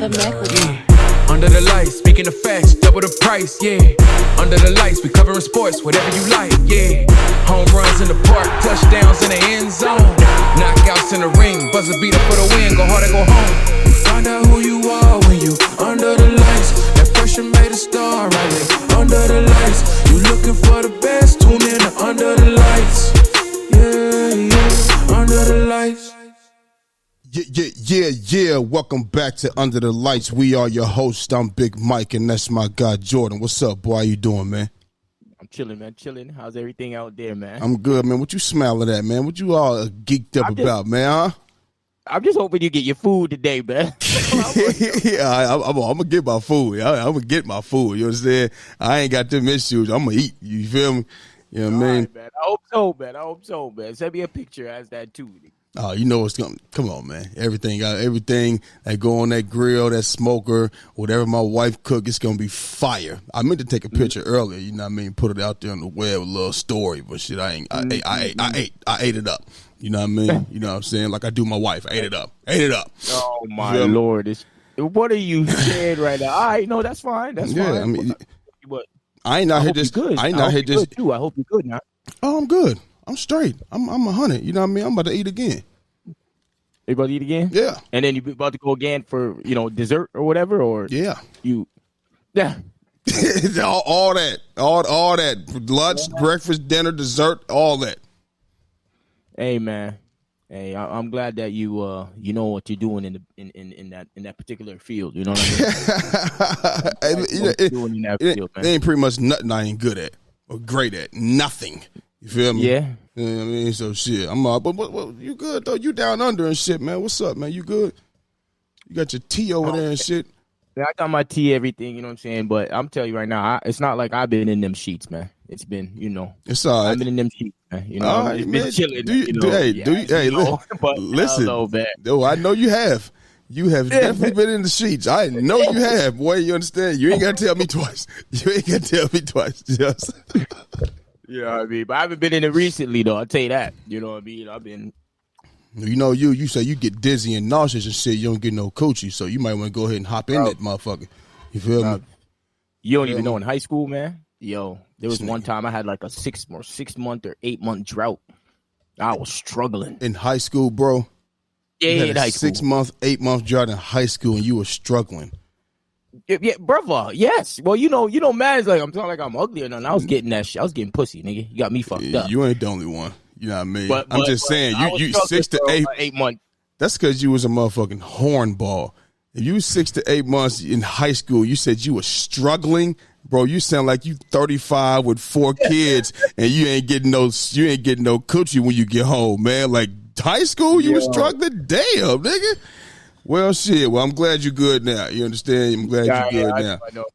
The microphone. Yeah. Under the lights, speaking of facts, double the price, yeah. Under the lights, we covering sports, whatever you like, yeah. Home runs in the park, touchdowns in the end zone. Knockouts in the ring, buzzer beater for the win, go hard or go home. Find out who you are when you under the lights. That pressure made a star, right there. Under the lights, you looking for the best, tune in to Under the Lights. Yeah, yeah, under the lights. Yeah. Welcome back to Under the Lights. We are your host. I'm Big Mike, and that's my guy, Jordan. What's up, boy? How you doing, man? I'm chilling, man. Chilling. How's everything out there, man? I'm good, man. What you smiling at, man? What you all geeked up about, man, huh? I'm just hoping you get your food today, man. Yeah, I'm gonna get my food. I'm gonna get my food. You understand? I ain't got them issues. I'm gonna eat. You feel me? You know what I mean? Right, man. I hope so, man. Send me a picture as that too. Oh, you know what's going. Come on, man. Everything that go on that grill, that smoker, whatever my wife cook, it's gonna be fire. I meant to take a picture earlier. You know what I mean? Put it out there on the web, a little story, but shit, I ate it up. You know what I mean? You know what I'm saying? Like I do my wife. I ate it up. Oh my Lord! What are you saying right now? All right, no, that's fine. That's fine. I mean, but I ain't out here just. Good. I ain't out here just. I hope you're good now. Oh, I'm good. I'm straight. I'm 100. You know what I mean? I'm about to eat again. You about to eat again? Yeah. And then you about to go again for dessert or whatever, or yeah. Yeah. all that lunch, breakfast, dinner, dessert, all that. Hey man, hey, I'm glad that you know what you're doing in that particular field. You know what I mean? It ain't pretty much nothing I ain't good at or great at. Nothing. You feel me? Yeah. You know what I mean? So shit, I'm but you good though? You down under and shit, man. What's up, man? You good? You got your tea over there and shit. Yeah, I got my tea, everything, you know what I'm saying? But I'm telling you right now, it's not like I've been in them sheets, man. It's been, It's all right. I've been in them sheets, man. All right, it's man. been chilling. Listen. I know you have. You have definitely been in the sheets. I know you have, boy. You understand? You ain't got to tell me twice. Yes. You know what I mean? But I haven't been in it recently, though. I'll tell you that. You know what I mean? I've been. You say you get dizzy and nauseous and shit. You don't get no coochie, so you might want to go ahead and hop in that motherfucker. You feel me? You don't even know in high school, man. Yo, there was one time I had like a 6 month or 8 month drought. I was struggling in high school, bro. Yeah, in high school. 6 month, 8 month drought in high school, and you were struggling. Yeah, brother. Yes. Well, man, it's like I'm talking like I'm ugly or nothing. I was getting that shit. I was getting pussy, nigga. You got me fucked up. You ain't the only one. You know what I mean? But I'm just saying, you 6 to 8 months. That's because you was a motherfucking hornball. If you was 6 to 8 months in high school, you said you were struggling, bro. You sound like you 35 with 4 kids, and you ain't getting no coochie when you get home, man. Like high school, you was struggling. Damn, nigga. Well, shit. Well, I'm glad you're good now. You understand? I'm glad you're good now. I know.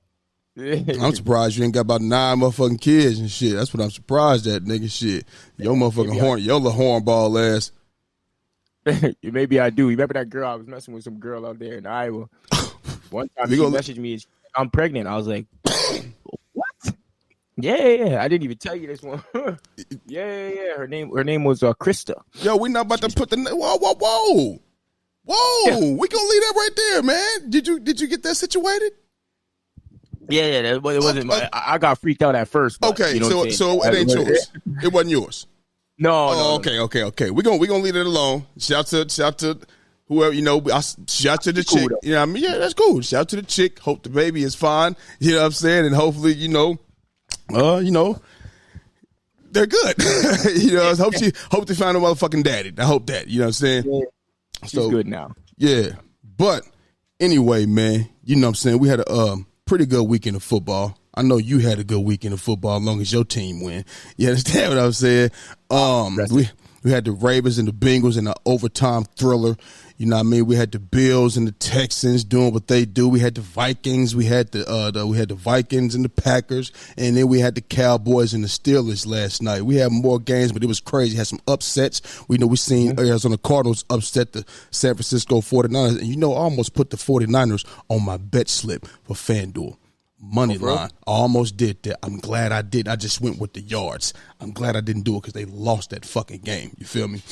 I'm surprised you ain't got about 9 motherfucking kids and shit. That's what I'm surprised at, nigga. Shit. Your motherfucking your little hornball ass. Maybe I do. You remember that girl? I was messing with some girl out there in Iowa. One time she messaged me, I'm pregnant. I was like, what? Yeah. I didn't even tell you this one. Yeah. Her name was Krista. Yo, we not about to put the whoa. Yeah. We gonna leave that right there, man. Did you get that situated? Yeah. It wasn't. I got freaked out at first. But, okay, so it ain't yours. It wasn't yours. No. Okay. We gonna leave it alone. Shout to whoever shout to the chick. You know what I mean? Yeah, that's cool. Shout to the chick. Hope the baby is fine. You know what I'm saying? And hopefully, they're good. Hope they find a motherfucking daddy. I hope that. You know what I'm saying? Yeah. She's good now. Yeah. But anyway, man, you know what I'm saying? We had a pretty good weekend of football. I know you had a good weekend of football as long as your team win. You understand what I'm saying? We had the Ravens and the Bengals in an overtime thriller. You know what I mean? We had the Bills and the Texans doing what they do. We had the Vikings. We had the Vikings and the Packers, and then we had the Cowboys and the Steelers last night. We had more games, but it was crazy. Had some upsets. We seen Arizona Cardinals upset the San Francisco 49ers, and I almost put the 49ers on my bet slip for FanDuel. Money line. I almost did that. I'm glad I did. I just went with the yards. I'm glad I didn't do it because they lost that fucking game. You feel me?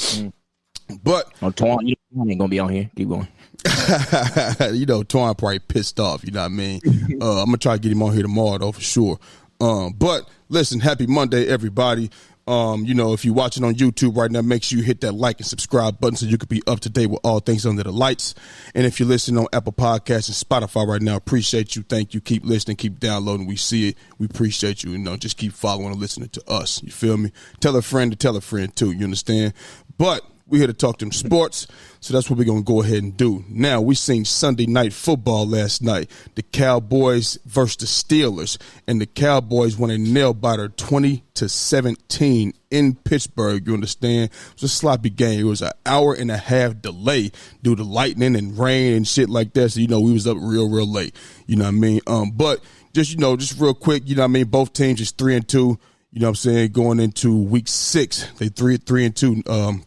But Twan, you ain't gonna be on here. Keep going. Twan probably pissed off. You know what I mean? I'm gonna try to get him on here tomorrow though for sure. But listen, happy Monday, everybody. If you're watching on YouTube right now, make sure you hit that like and subscribe button so you can be up to date with all things under the lights. And if you're listening on Apple Podcasts and Spotify right now, appreciate you. Thank you. Keep listening. Keep downloading. We see it. We appreciate you. Just keep following and listening to us. You feel me? Tell a friend to tell a friend too. You understand? But we're here to talk them sports, so that's what we're going to go ahead and do. Now, we seen Sunday Night Football last night, the Cowboys versus the Steelers, and the Cowboys won a nail-biter 20-17 in Pittsburgh, you understand? It was a sloppy game. It was an hour and a half delay due to lightning and rain and shit like that, so, we was up real late, you know what I mean? But just real quick, you know what I mean? Both teams is 3-2, you know what I'm saying, going into week 6. They 3-2,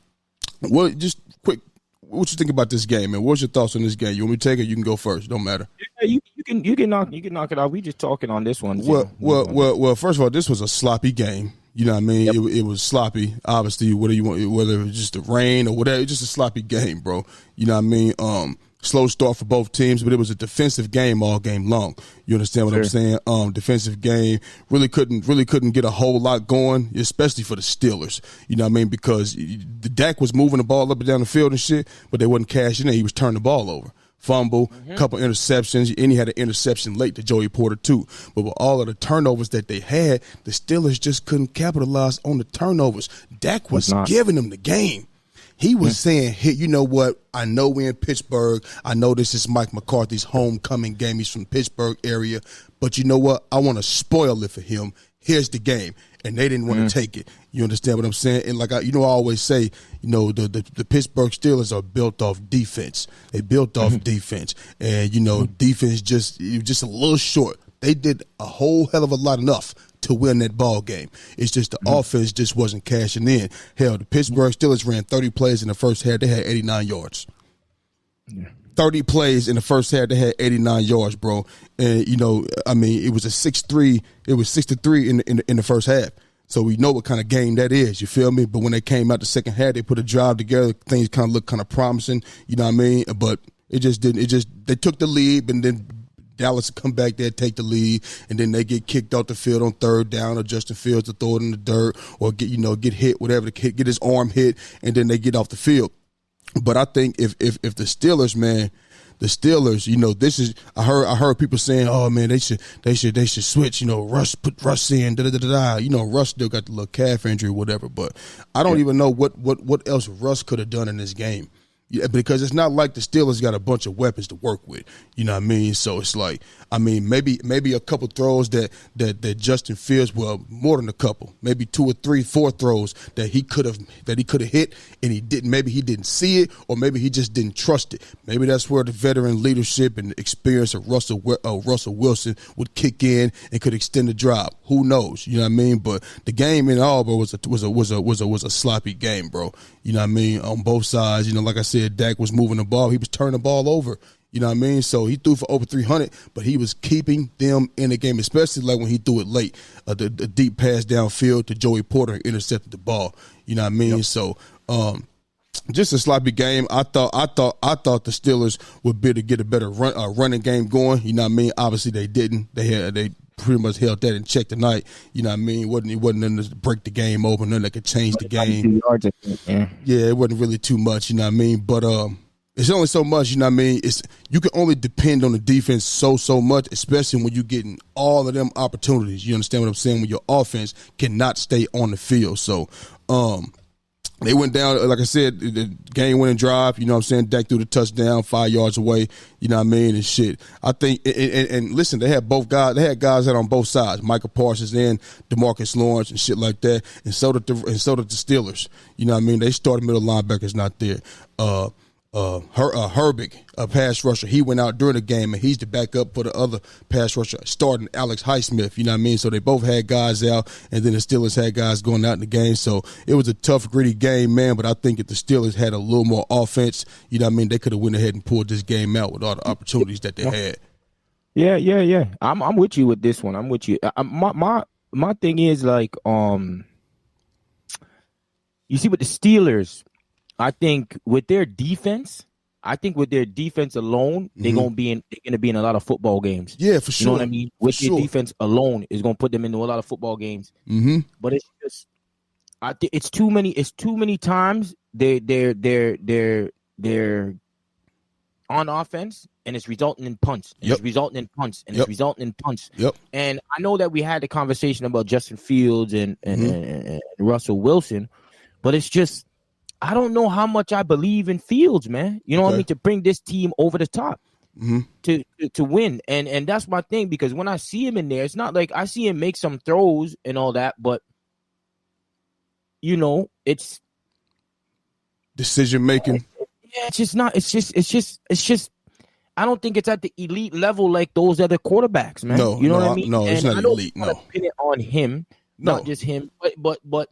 Well, just quick, what you think about this game, man? What's your thoughts on this game? You want me to take it? You can go first. Don't matter. Yeah, you can knock it off. We just talking on this one. Well. First of all, this was a sloppy game. You know what I mean? Yep. It was sloppy. Obviously, whether it was just the rain or whatever, it's just a sloppy game, bro. You know what I mean? Slow start for both teams, but it was a defensive game all game long. You understand what I'm saying? Defensive game really couldn't get a whole lot going, especially for the Steelers. You know what I mean? Because the Dak was moving the ball up and down the field and shit, but they wasn't cashing in. He was turning the ball over. Fumble, couple interceptions, and he had an interception late to Joey Porter too. But with all of the turnovers that they had, the Steelers just couldn't capitalize on the turnovers. Dak was giving them the game. He was saying, hey, you know what? I know we're in Pittsburgh. I know this is Mike McCarthy's homecoming game. He's from the Pittsburgh area. But you know what? I want to spoil it for him. Here's the game. And they didn't want to take it. You understand what I'm saying? And like I always say, the Pittsburgh Steelers are built off defense. They built off defense. And, defense just a little short. They did a whole hell of a lot enough to win that ball game. It's just the offense just wasn't cashing in. Hell, the Pittsburgh Steelers ran 30 plays in the first half. They had 89 yards. Yeah. 30 plays in the first half. They had 89 yards, bro. And, it was a 6-3. It was 6-3 in the first half. So we know what kind of game that is. You feel me? But when they came out the second half, they put a drive together. Things kind of looked kind of promising. You know what I mean? But it just didn't. They took the lead, and then Dallas come back there, take the lead, and then they get kicked off the field on third down, or Justin Fields to throw it in the dirt, or get hit, whatever, get his arm hit, and then they get off the field. But I think if the Steelers, man, this is I heard people saying, oh man, they should switch, Russ, put Russ in, Russ still got the little calf injury or whatever, but I don't even know what else Russ could have done in this game. Yeah, because it's not like the Steelers got a bunch of weapons to work with. You know what I mean? So it's like, maybe a couple throws that Justin Fields, well, more than a couple, maybe 2 or 3, 4 throws that he could have hit, and he didn't. Maybe he didn't see it, or maybe he just didn't trust it. Maybe that's where the veteran leadership and experience of Russell Wilson would kick in and could extend the drive. Who knows? You know what I mean? But the game in all, bro, was a sloppy game, bro. You know what I mean? On both sides, like I said, Dak was moving the ball. He was turning the ball over. You know what I mean? So he threw for over 300, but he was keeping them in the game, especially like when he threw it late. The deep pass downfield to Joey Porter and intercepted the ball. You know what I mean? Yep. So just a sloppy game. I thought the Steelers would be able to get a better running game going. You know what I mean? Obviously they didn't. They pretty much held that in check tonight. You know what I mean? It wasn't nothing to break the game open, nothing that could change the game. Yeah, it wasn't really too much, you know what I mean? But it's only so much, you know what I mean? You can only depend on the defense so much, especially when you're getting all of them opportunities. You understand what I'm saying? When your offense cannot stay on the field. So they went down, like I said, the game-winning drive, you know what I'm saying? Dak threw the touchdown 5 yards away, you know what I mean, and shit. I think, and listen, they had guys out on both sides, Michael Parsons and DeMarcus Lawrence and shit like that, and so did the Steelers. You know what I mean? They started middle linebackers not there. Herbig, a pass rusher, he went out during the game, and he's the backup for the other pass rusher, starting Alex Highsmith, you know what I mean? So they both had guys out, and then the Steelers had guys going out in the game. So it was a tough, gritty game, man, but I think if the Steelers had a little more offense, you know what I mean, they could have went ahead and pulled this game out with all the opportunities that they had. Yeah. I'm with you with this one. I'm with you. My thing is, like, you see with the Steelers, I think with their defense alone, they're gonna be in a lot of football games. Yeah, for sure. You know what I mean? With their defense alone is gonna put them into a lot of football games. But it's just, I think it's too many. It's too many times they're on offense, and it's resulting in punts. And It's resulting in punts, and it's resulting in punts. And I know that we had the conversation about Justin Fields and Russell Wilson, but it's just, I don't know how much I believe in Fields, man. You know what I mean? To bring this team over the top, to win, and that's my thing. Because when I see him in there, it's not like I see him make some throws and all that, but you know, it's decision making. Yeah, it's just not. It's just. I don't think it's at the elite level like those other quarterbacks, man. No, you know what I mean? No, it's and not I don't elite. want No, to pin it on him, not just him, but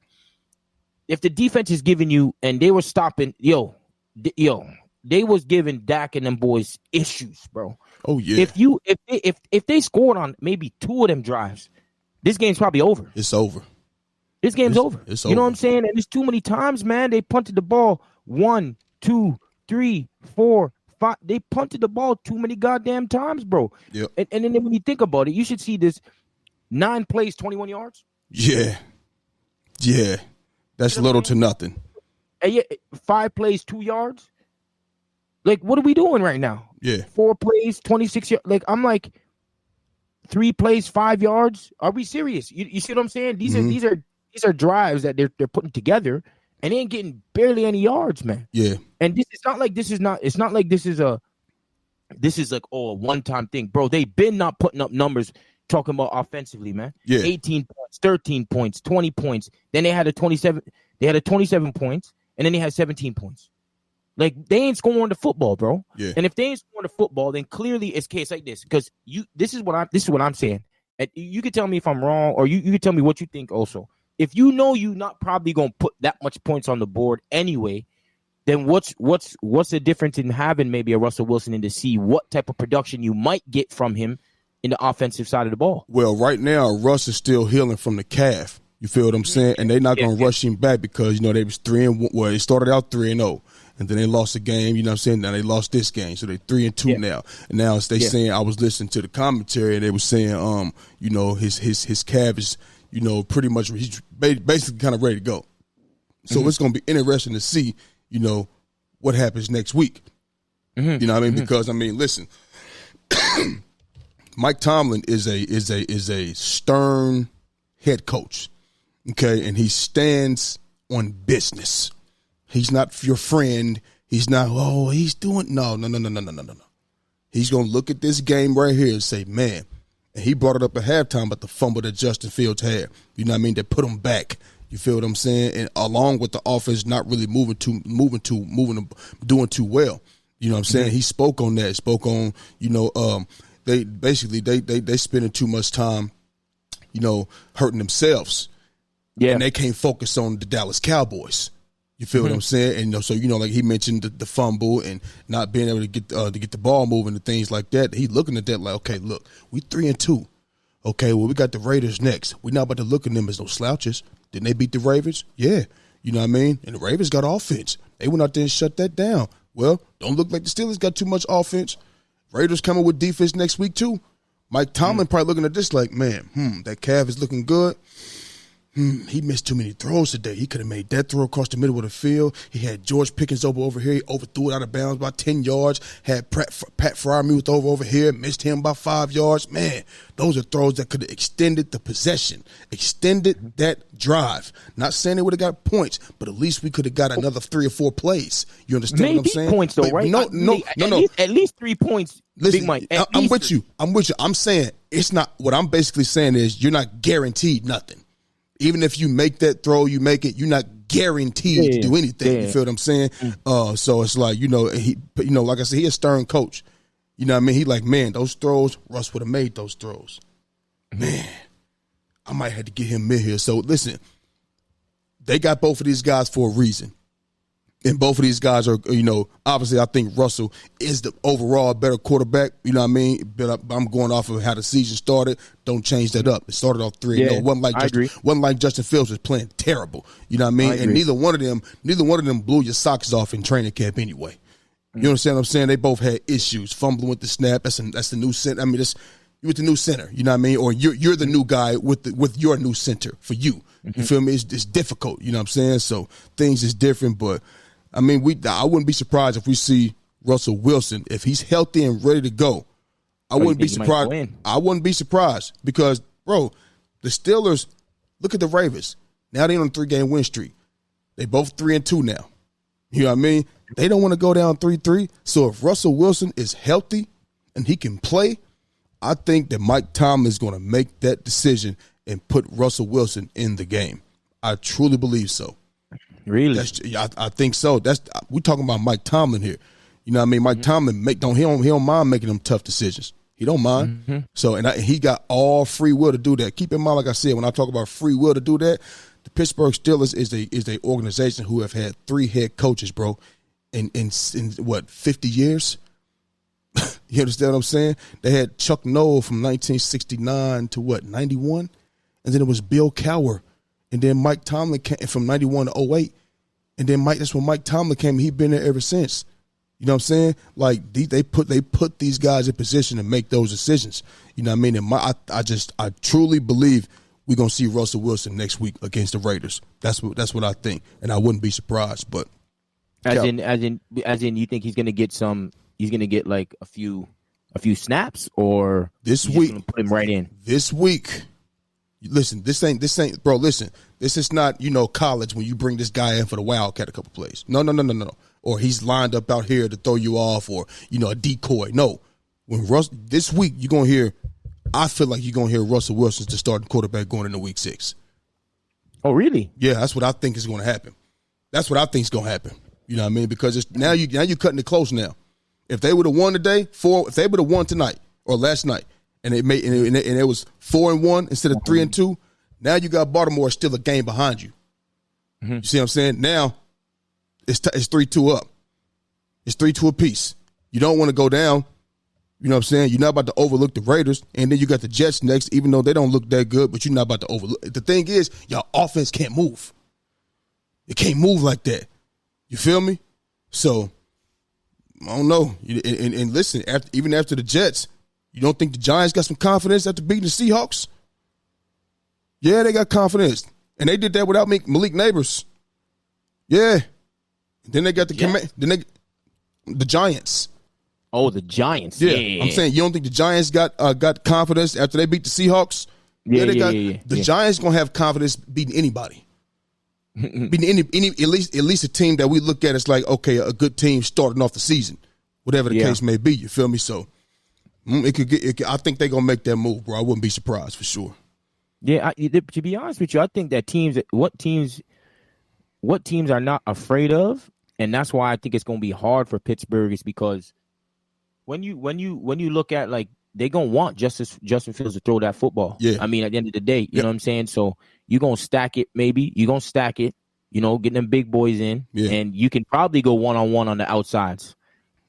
if the defense is giving you, and they were stopping, they was giving Dak and them boys issues, bro. Oh yeah. If they scored on maybe 2 of them drives, this game's probably over. It's over. This game's over. It's you know over. what I'm saying? And it's too many times, man. They punted the ball 1, 2, 3, 4, 5. They punted the ball too many goddamn times, bro. Yep. And then when you think about it, you should see this 9 plays, 21 yards. Yeah. That's little to nothing. And yet 5 plays, 2 yards. Like, what are we doing right now? Yeah. 4 plays, 26 yards. Like, I'm like, 3 plays, 5 yards. Are we serious? You see what I'm saying? These are drives that they're putting together, and they ain't getting barely any yards, man. Yeah. And it's not like this is like a one-time thing, bro. They've been not putting up numbers talking about offensively, man. Yeah. 18 points, 13 points, 20 points. Then they had a 27 points, and then they had 17 points. Like, they ain't scoring the football, bro. Yeah. And if they ain't scoring the football, then clearly it's case like this. Because this is what I'm saying. And you can tell me if I'm wrong, or you can tell me what you think also. If you know you're not probably gonna put that much points on the board anyway, then what's the difference in having maybe a Russell Wilson and to see what type of production you might get from him in the offensive side of the ball? Well, right now Russ is still healing from the calf. You feel what I'm saying? And they're not gonna rush him back because they was 3-1. Well, they started out 3-0. And then they lost a game, you know what I'm saying? Now they lost this game. So they're 3-2 now. And now they saying, I was listening to the commentary, and they were saying, his calf is, pretty much, he's basically kind of ready to go. So it's going to be interesting to see, what happens next week. You know what I mean? Because, listen, Mike Tomlin is a stern head coach, okay? And he stands on business. He's not your friend. He's not, he's doing, no. He's going to look at this game right here and say, man, and he brought it up at halftime about the fumble that Justin Fields had. You know what I mean? That put him back. You feel what I'm saying? And along with the offense not really doing too well. You know what I'm saying? He spoke on that. Spoke on, they basically, they spending too much time, hurting themselves. Yeah. And they can't focus on the Dallas Cowboys. You feel what I'm saying? And so like he mentioned the fumble and not being able to get the ball moving and things like that. He looking at that like, okay, look, we 3-2. Okay, well we got the Raiders next. We're not about to look at them as no slouches. Didn't they beat the Ravens? Yeah, you know what I mean. And the Ravens got offense. They went out there and shut that down. Well, don't look like the Steelers got too much offense. Raiders coming with defense next week too. Mike Tomlin probably looking at this like, man, that calf is looking good. He missed too many throws today. He could have made that throw across the middle of the field. He had George Pickens over here. He overthrew it out of bounds by 10 yards. Had Pat Freiermuth over here. Missed him by 5 yards. Man, those are throws that could have extended the possession, extended that drive. Not saying they would have got points, but at least we could have got another 3 or 4 plays. You understand maybe what I'm saying? Points though, but right? No. At least 3 points. Listen, Big Mike. I'm with you. I'm saying it's not. What I'm basically saying is you're not guaranteed nothing. Even if you make that throw, you make it, you're not guaranteed to do anything. You feel what I'm saying? So it's like, like I said, he a stern coach. You know what I mean? He like, man, those throws, Russ would have made those throws. Man, I might have to get him in here. So listen, they got both of these guys for a reason. And both of these guys are, obviously I think Russell is the overall better quarterback, you know what I mean? But I'm going off of how the season started. Don't change that up. It started off 3-0. It wasn't like Justin Fields was playing terrible, you know what I mean? And neither one of them blew your socks off in training camp anyway. You understand what I'm saying? They both had issues, fumbling with the snap. That's the new center. I mean, you're with the new center, you know what I mean? Or you're the new guy with your new center for you. You feel me? It's difficult, you know what I'm saying? So things is different, but I mean, I wouldn't be surprised if we see Russell Wilson, if he's healthy and ready to go. I wouldn't be surprised. I wouldn't be surprised because, bro, the Steelers, look at the Ravens. Now they're on a 3-game win streak. They both 3-2 now. You know what I mean? They don't want to go down 3-3. So if Russell Wilson is healthy and he can play, I think that Mike Tomlin is going to make that decision and put Russell Wilson in the game. I truly believe so. Really? I think so. We're talking about Mike Tomlin here. You know what I mean? Mike Tomlin he don't mind making them tough decisions. He don't mind. So he got all free will to do that. Keep in mind, like I said, when I talk about free will to do that, the Pittsburgh Steelers is a organization who have had 3 head coaches, bro, in what, 50 years? You understand what I'm saying? They had Chuck Noll from 1969 to 91, and then it was Bill Cowher. And then Mike Tomlin came from 91 to 08. And then that's when Mike Tomlin came. He's been there ever since. You know what I'm saying? Like they put these guys in position to make those decisions. You know what I mean? And I truly believe we're gonna see Russell Wilson next week against the Raiders. That's what I think. And I wouldn't be surprised. But as in you think he's gonna get like a few snaps, or this week put him right in? This week. Listen, this ain't, bro. Listen, this is not, college when you bring this guy in for the Wildcat a couple plays. No. Or he's lined up out here to throw you off, or a decoy. No, this week you're gonna hear. I feel like you're gonna hear Russell Wilson's the starting quarterback going into Week 6. Oh, really? Yeah, that's what I think is going to happen. That's what I think is going to happen. You know what I mean? Because now you're cutting it close now. If they would have won today, if they would have won tonight or last night, and it was 4-1 instead of 3-2. Now you got Baltimore still a game behind you. You see what I'm saying? Now it's 3-2 up. It's 3-2 apiece. You don't want to go down. You know what I'm saying? You're not about to overlook the Raiders, and then you got the Jets next, even though they don't look that good, but you're not about to overlook. The thing is, your offense can't move. It can't move like that. You feel me? So I don't know. And listen, even after the Jets, you don't think the Giants got some confidence after beating the Seahawks? Yeah, they got confidence. And they did that without Malik Neighbors. Yeah. Then they got the Giants. Oh, the Giants. Yeah. I'm saying, you don't think the Giants got confidence after they beat the Seahawks? Yeah. The Giants going to have confidence beating anybody. Beating any at least a team that we look at as like, okay, a good team starting off the season. Whatever the case may be, you feel me? So I think they're gonna make that move, bro. I wouldn't be surprised for sure. Yeah, to be honest with you, I think that what teams are not afraid of, and that's why I think it's gonna be hard for Pittsburgh, is because when you look at, like, they're gonna want Justin Fields to throw that football. Yeah. I mean, at the end of the day, you know what I'm saying? So you're gonna stack it, maybe. You're gonna stack it, getting them big boys in, and you can probably go one-on-one on the outsides.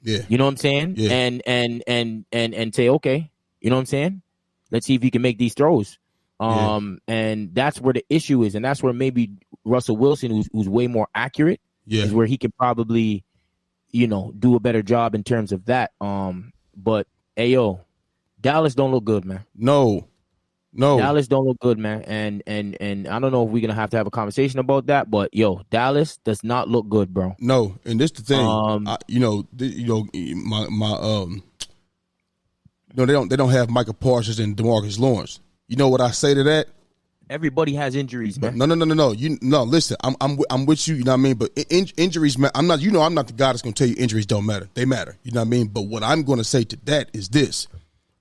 Yeah. You know what I'm saying? Yeah. And say, okay, you know what I'm saying? Let's see if he can make these throws. And that's where the issue is, and that's where maybe Russell Wilson, who's way more accurate, is where he can probably, do a better job in terms of that. But Dallas don't look good, man. No. Dallas don't look good, man. And I don't know if we're gonna have to have a conversation about that, but Dallas does not look good, bro. No, and this the thing. They don't have Micah Parsons and DeMarcus Lawrence. You know what I say to that? Everybody has injuries, man. No. Listen, I'm with you. You know what I mean? But injuries, man. I'm not the guy that's gonna tell you injuries don't matter. They matter. You know what I mean? But what I'm gonna say to that is this: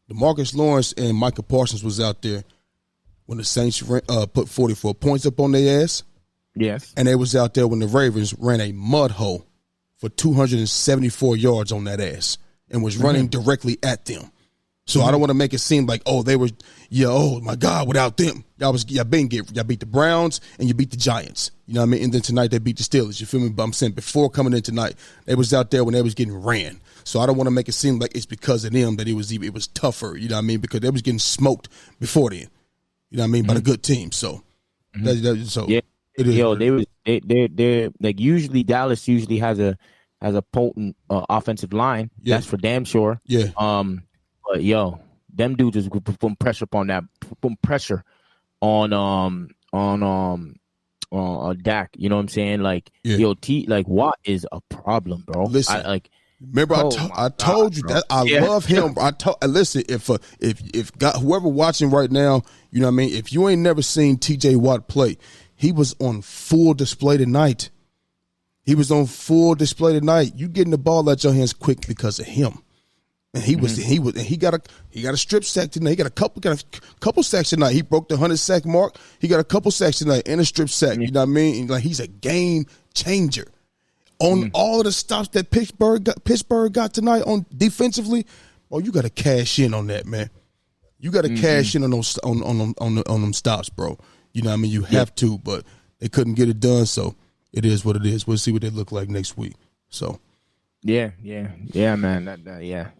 DeMarcus Lawrence and Micah Parsons was out there when the Saints put 44 points up on their ass. Yes. And they was out there when the Ravens ran a mud hole for 274 yards on that ass and was running directly at them. So I don't want to make it seem like, oh, they were, oh my God, without them, y'all beat the Browns and you beat the Giants. You know what I mean? And then tonight they beat the Steelers. You feel me? But I'm saying before coming in tonight, they was out there when they was getting ran. So I don't want to make it seem like it's because of them that it was tougher. You know what I mean? Because they was getting smoked before then. You know what I mean? By the good team. So it is. They're like usually Dallas usually has a potent offensive line. Yeah. That's for damn sure. Yeah. But them dudes is putting pressure upon that, putting pressure on Dak. You know what I'm saying? Like Watt is a problem, bro. Listen, remember I told you bro. That I love him. Listen, if God, whoever watching right now, you know what I mean. If you ain't never seen T.J. Watt play, he was on full display tonight. You getting the ball out your hands quick because of him. And he got a strip sack tonight. He got a couple sacks tonight. He broke the 100 sack mark. He got a couple sacks tonight and a strip sack. You know what I mean? And like he's a game changer. On all of the stops that Pittsburgh got tonight on defensively, you got to cash in on that, man. You got to cash in on those on them stops, bro. You know what I mean? You have to, but they couldn't get it done, so it is what it is. We'll see what they look like next week. So. Yeah, man.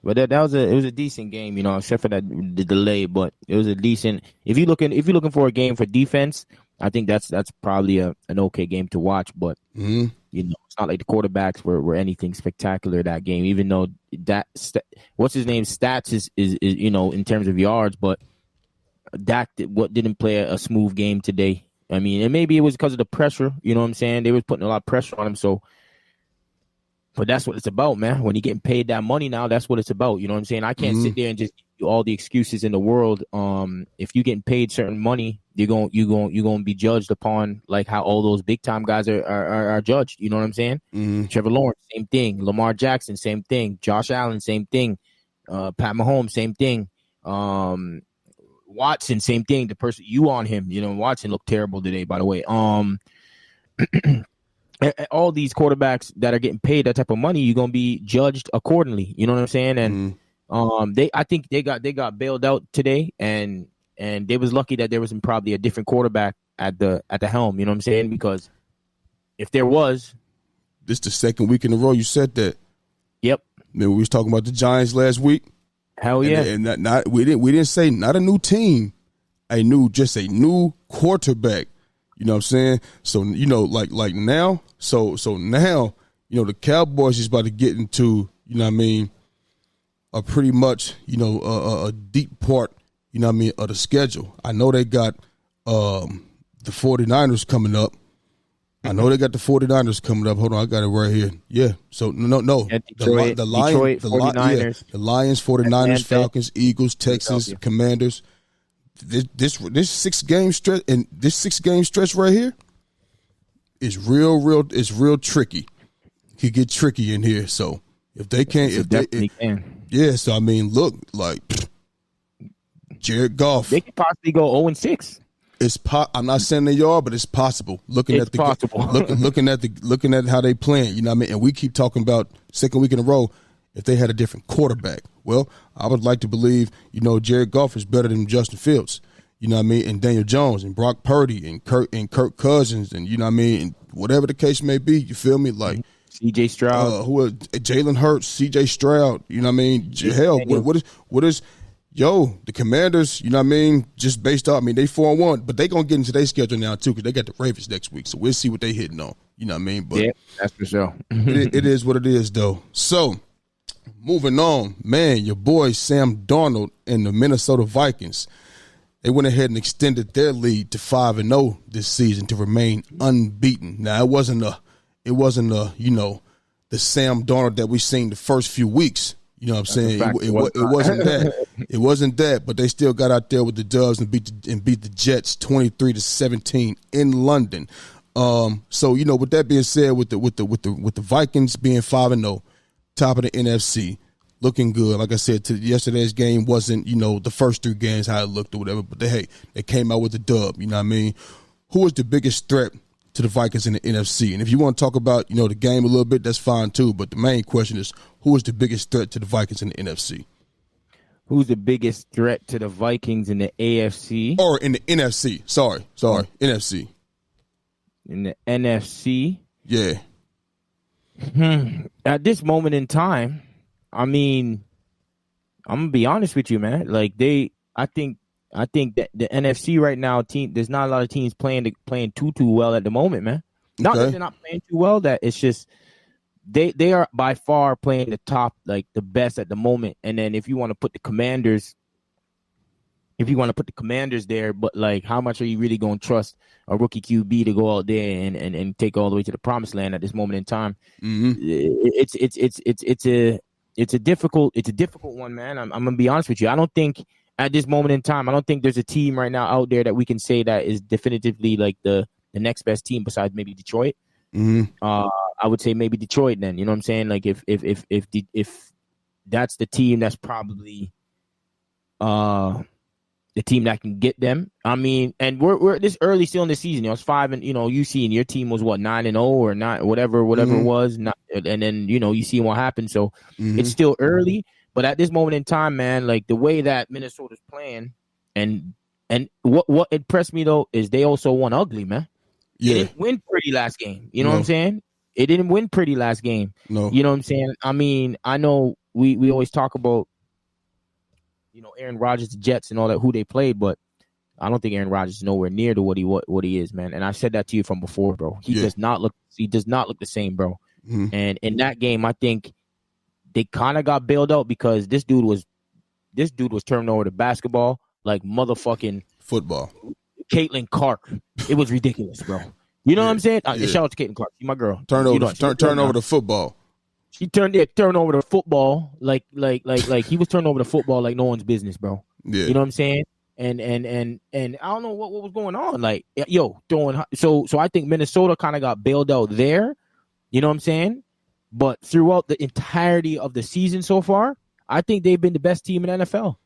But it was a decent game, except for the delay. But it was a decent. If you're looking for a game for defense, I think that's probably an okay game to watch. But it's not like the quarterbacks were anything spectacular that game. Even though what's his name stats is in terms of yards, but Dak didn't play a smooth game today. I mean, and maybe it was because of the pressure. You know what I'm saying? They were putting a lot of pressure on him, so. But that's what it's about, man. When you're getting paid that money now, that's what it's about. You know what I'm saying? I can't sit there and just do all the excuses in the world. If you're getting paid certain money, you're going to be judged upon like how all those big time guys are judged. You know what I'm saying? Trevor Lawrence, same thing. Lamar Jackson, same thing. Josh Allen, same thing. Pat Mahomes, same thing. Watson, same thing. The person you on him, Watson looked terrible today, by the way. All these quarterbacks that are getting paid that type of money, you're gonna be judged accordingly. You know what I'm saying? And I think they got bailed out today, and they was lucky that there was probably a different quarterback at the helm. You know what I'm saying? Because if there was, this the second week in a row you said that. Yep. Remember we was talking about the Giants last week. Hell yeah! And we didn't say not a new team, just a new quarterback. You know what I'm saying? So, like now, so now, the Cowboys is about to get into, you know what I mean, a pretty much, a deep part, you know what I mean, of the schedule. I know they got the 49ers coming up. Hold on, I got it right here. Yeah. So, no. Detroit, the Lions, 49ers. The Lions, 49ers, Falcons, Eagles, Texans, Commanders. This 6 game stretch and this 6 game stretch right here is real tricky. It could get tricky in here. So if they can't, so I mean, look like Jared Goff, they could possibly go 0-6. I'm not saying they are, but it's possible. Looking at how they playing, you know what I mean. And we keep talking about second week in a row. If they had a different quarterback, well, I would like to believe, Jared Goff is better than Justin Fields, you know what I mean, and Daniel Jones and Brock Purdy and Kirk Cousins and, you know what I mean, and whatever the case may be, you feel me? Like C.J. Stroud. Jalen Hurts, C.J. Stroud, you know what I mean? Hell, what is the Commanders, you know what I mean, just based off, they 4-1, but they going to get into their schedule now too because they got the Ravens next week, so we'll see what they hitting on, you know what I mean? But yeah, that's for sure. it is what it is, though. So, moving on, man, your boy Sam Darnold and the Minnesota Vikings, they went ahead and extended their lead to 5-0 this season to remain unbeaten. Now, it wasn't the Sam Darnold that we seen the first few weeks. You know what I'm saying? It wasn't that. It wasn't that, but they still got out there with the Dubs and beat the Jets 23-17 in London. So with that being said, with the Vikings being 5-0. Top of the NFC, looking good. Like I said, yesterday's game wasn't, the first 3 games how it looked or whatever, but they came out with the dub, you know what I mean? Who is the biggest threat to the Vikings in the NFC? And if you want to talk about, the game a little bit, that's fine too, but the main question is, who is the biggest threat to the Vikings in the NFC? Who's the biggest threat to the Vikings in the AFC? Or in the NFC. Sorry. NFC. In the NFC? Yeah. At this moment in time, I mean, I'm gonna be honest with you, man. Like I think that the NFC right now, there's not a lot of teams playing too well at the moment, man. Not that they're not playing too well, that it's just they are by far playing the top, like the best at the moment. And then if you want to put the Commanders there, but like how much are you really going to trust a rookie QB to go out there and take all the way to the promised land at this moment in time? Mm-hmm. It's a difficult one, man. I'm gonna be honest with you. I don't think at this moment in time, I don't think there's a team right now out there that we can say that is definitively like the next best team besides maybe Detroit. Mm-hmm. I would say maybe Detroit then. You know what I'm saying? Like if that's the team that's probably the team that can get them. I mean, and we're this early still in the season. It's 5 and you see, and your team was what 9-0 or not, whatever it was. Not, and then you see what happened. So it's still early, but at this moment in time, man, like the way that Minnesota's playing, and what impressed me though is they also won ugly, man. Yeah. They didn't win pretty last game. You know what I'm saying? It didn't win pretty last game. No. You know what I'm saying? I mean, I know we always talk about Aaron Rodgers, the Jets, and all that, who they played, but I don't think Aaron Rodgers is nowhere near to what he is, man. And I said that to you from before, bro. He does not look the same, bro. Mm-hmm. And in that game, I think they kind of got bailed out because this dude was turning over the basketball like motherfucking football. Caitlin Clark. It was ridiculous, bro. You know what I'm saying? Shout out to Caitlin Clark. She's my girl. Turn over the football. She turned over the football like he was turning over the football like no one's business, bro. Yeah. You know what I'm saying? And I don't know what was going on. Like, so I think Minnesota kind of got bailed out there. You know what I'm saying? But throughout the entirety of the season so far, I think they've been the best team in the NFL.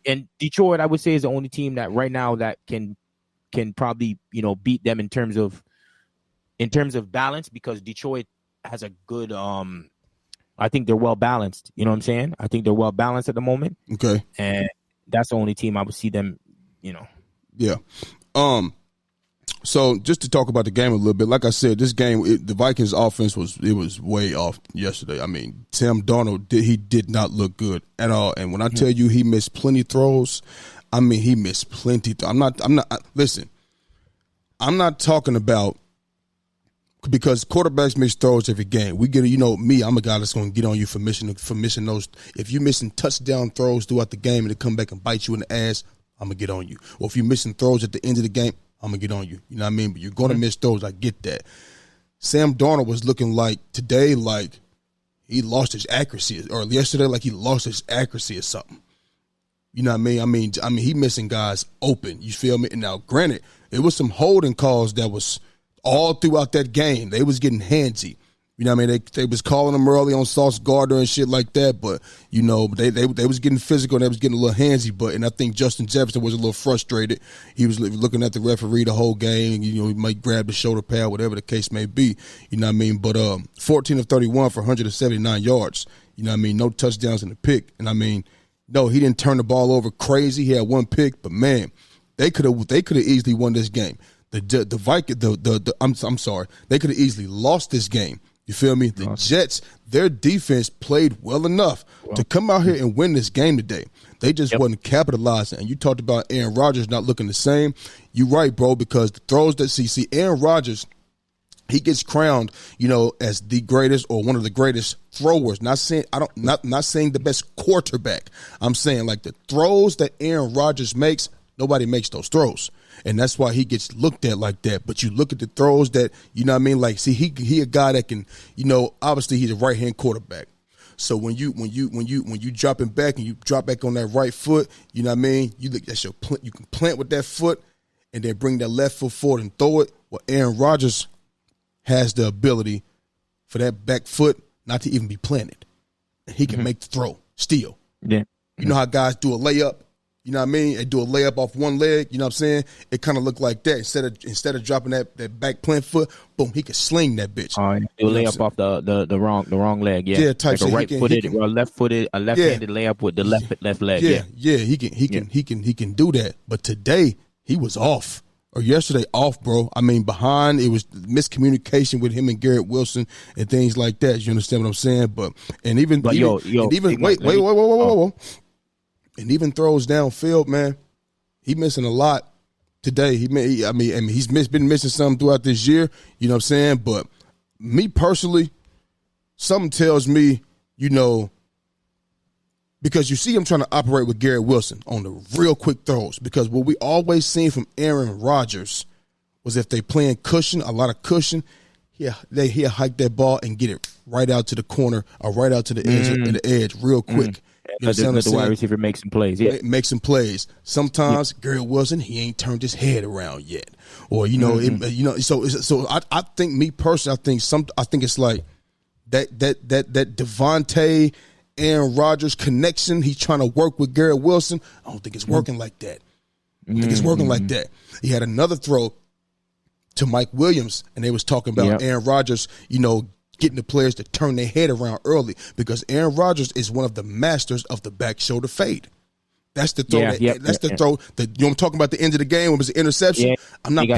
And Detroit, I would say, is the only team that right now that can probably beat them in terms of balance, because Detroit has a good I think they're well balanced. You know what I'm saying? I think they're well balanced at the moment. Okay. And that's the only team I would see them, Yeah. So just to talk about the game a little bit, like I said, this game, the Vikings offense was way off yesterday. I mean, Sam Darnold, he did not look good at all. And when I tell you he missed plenty throws, I mean, he missed plenty. Listen, I'm not talking about, because quarterbacks miss throws every game. We get, me, I'm a guy that's going to get on you for missing those. If you're missing touchdown throws throughout the game and they come back and bite you in the ass, I'm going to get on you. Or if you're missing throws at the end of the game, I'm going to get on you. You know what I mean? But you're going to miss throws. I get that. Sam Darnold was looking like today, like he lost his accuracy, or yesterday, like he lost his accuracy or something. You know what I mean? I mean, he missing guys open. You feel me? And now, granted, it was some holding calls that was all throughout that game. They was getting handsy. You know what I mean? They was calling them early on Sauce Gardner and shit like that, but, they was getting physical and they was getting a little handsy. And I think Justin Jefferson was a little frustrated. He was looking at the referee the whole game. He might grab the shoulder pad, whatever the case may be. You know what I mean? But 14 of 31 for 179 yards. You know what I mean? No touchdowns in the pick. And I mean, no, he didn't turn the ball over crazy. He had one pick, but man, they could have easily won this game. The Vikings, I'm sorry, they could have easily lost this game. You feel me? The Jets, their defense played well enough to come out here and win this game today. They just wasn't capitalizing. And you talked about Aaron Rodgers not looking the same. You're right, bro, because the throws that see Aaron Rodgers, he gets crowned, as the greatest or one of the greatest throwers. Not saying the best quarterback. I'm saying like the throws that Aaron Rodgers makes, nobody makes those throws. And that's why he gets looked at like that. But you look at the throws that, you know what I mean? Like, see, he a guy that can, obviously he's a right-hand quarterback. So when you dropping back and you drop back on that right foot, you know what I mean? You can plant with that foot and then bring that left foot forward and throw it. Well, Aaron Rodgers has the ability for that back foot not to even be planted. He can make the throw still. Yeah. You know how guys do a layup? You know what I mean? And do a layup off one leg. You know what I'm saying? It kind of looked like that. Instead of dropping that back plant foot, boom, he could sling that bitch. Do a layup off the wrong leg. Yeah, type like a right-footed or left-footed, a left-handed layup with the left leg. Yeah. He can do that. But today he was off. Or yesterday off, bro. I mean, behind, it was miscommunication with him and Garrett Wilson and things like that. You understand what I'm saying? Whoa. And even throws downfield, man. He missing a lot today. He's been missing something throughout this year. You know what I'm saying? But me personally, something tells me, because you see him trying to operate with Garrett Wilson on the real quick throws. Because what we always seen from Aaron Rodgers was if they playing cushion, a lot of cushion, he'll hike that ball and get it right out to the corner or right out to the edge real quick. Let the wide receiver make some plays. Yeah, make some plays. Sometimes Garrett Wilson, he ain't turned his head around yet, or So I think, me personally, I think it's like that Devontae Aaron Rodgers connection. He's trying to work with Garrett Wilson. I don't think it's working like that. He had another throw to Mike Williams, and they was talking about Aaron Rodgers, getting the players to turn their head around early, because Aaron Rodgers is one of the masters of the back shoulder fade. That's the throw. Throw. I'm talking about the end of the game when it was an interception. Yeah, I'm not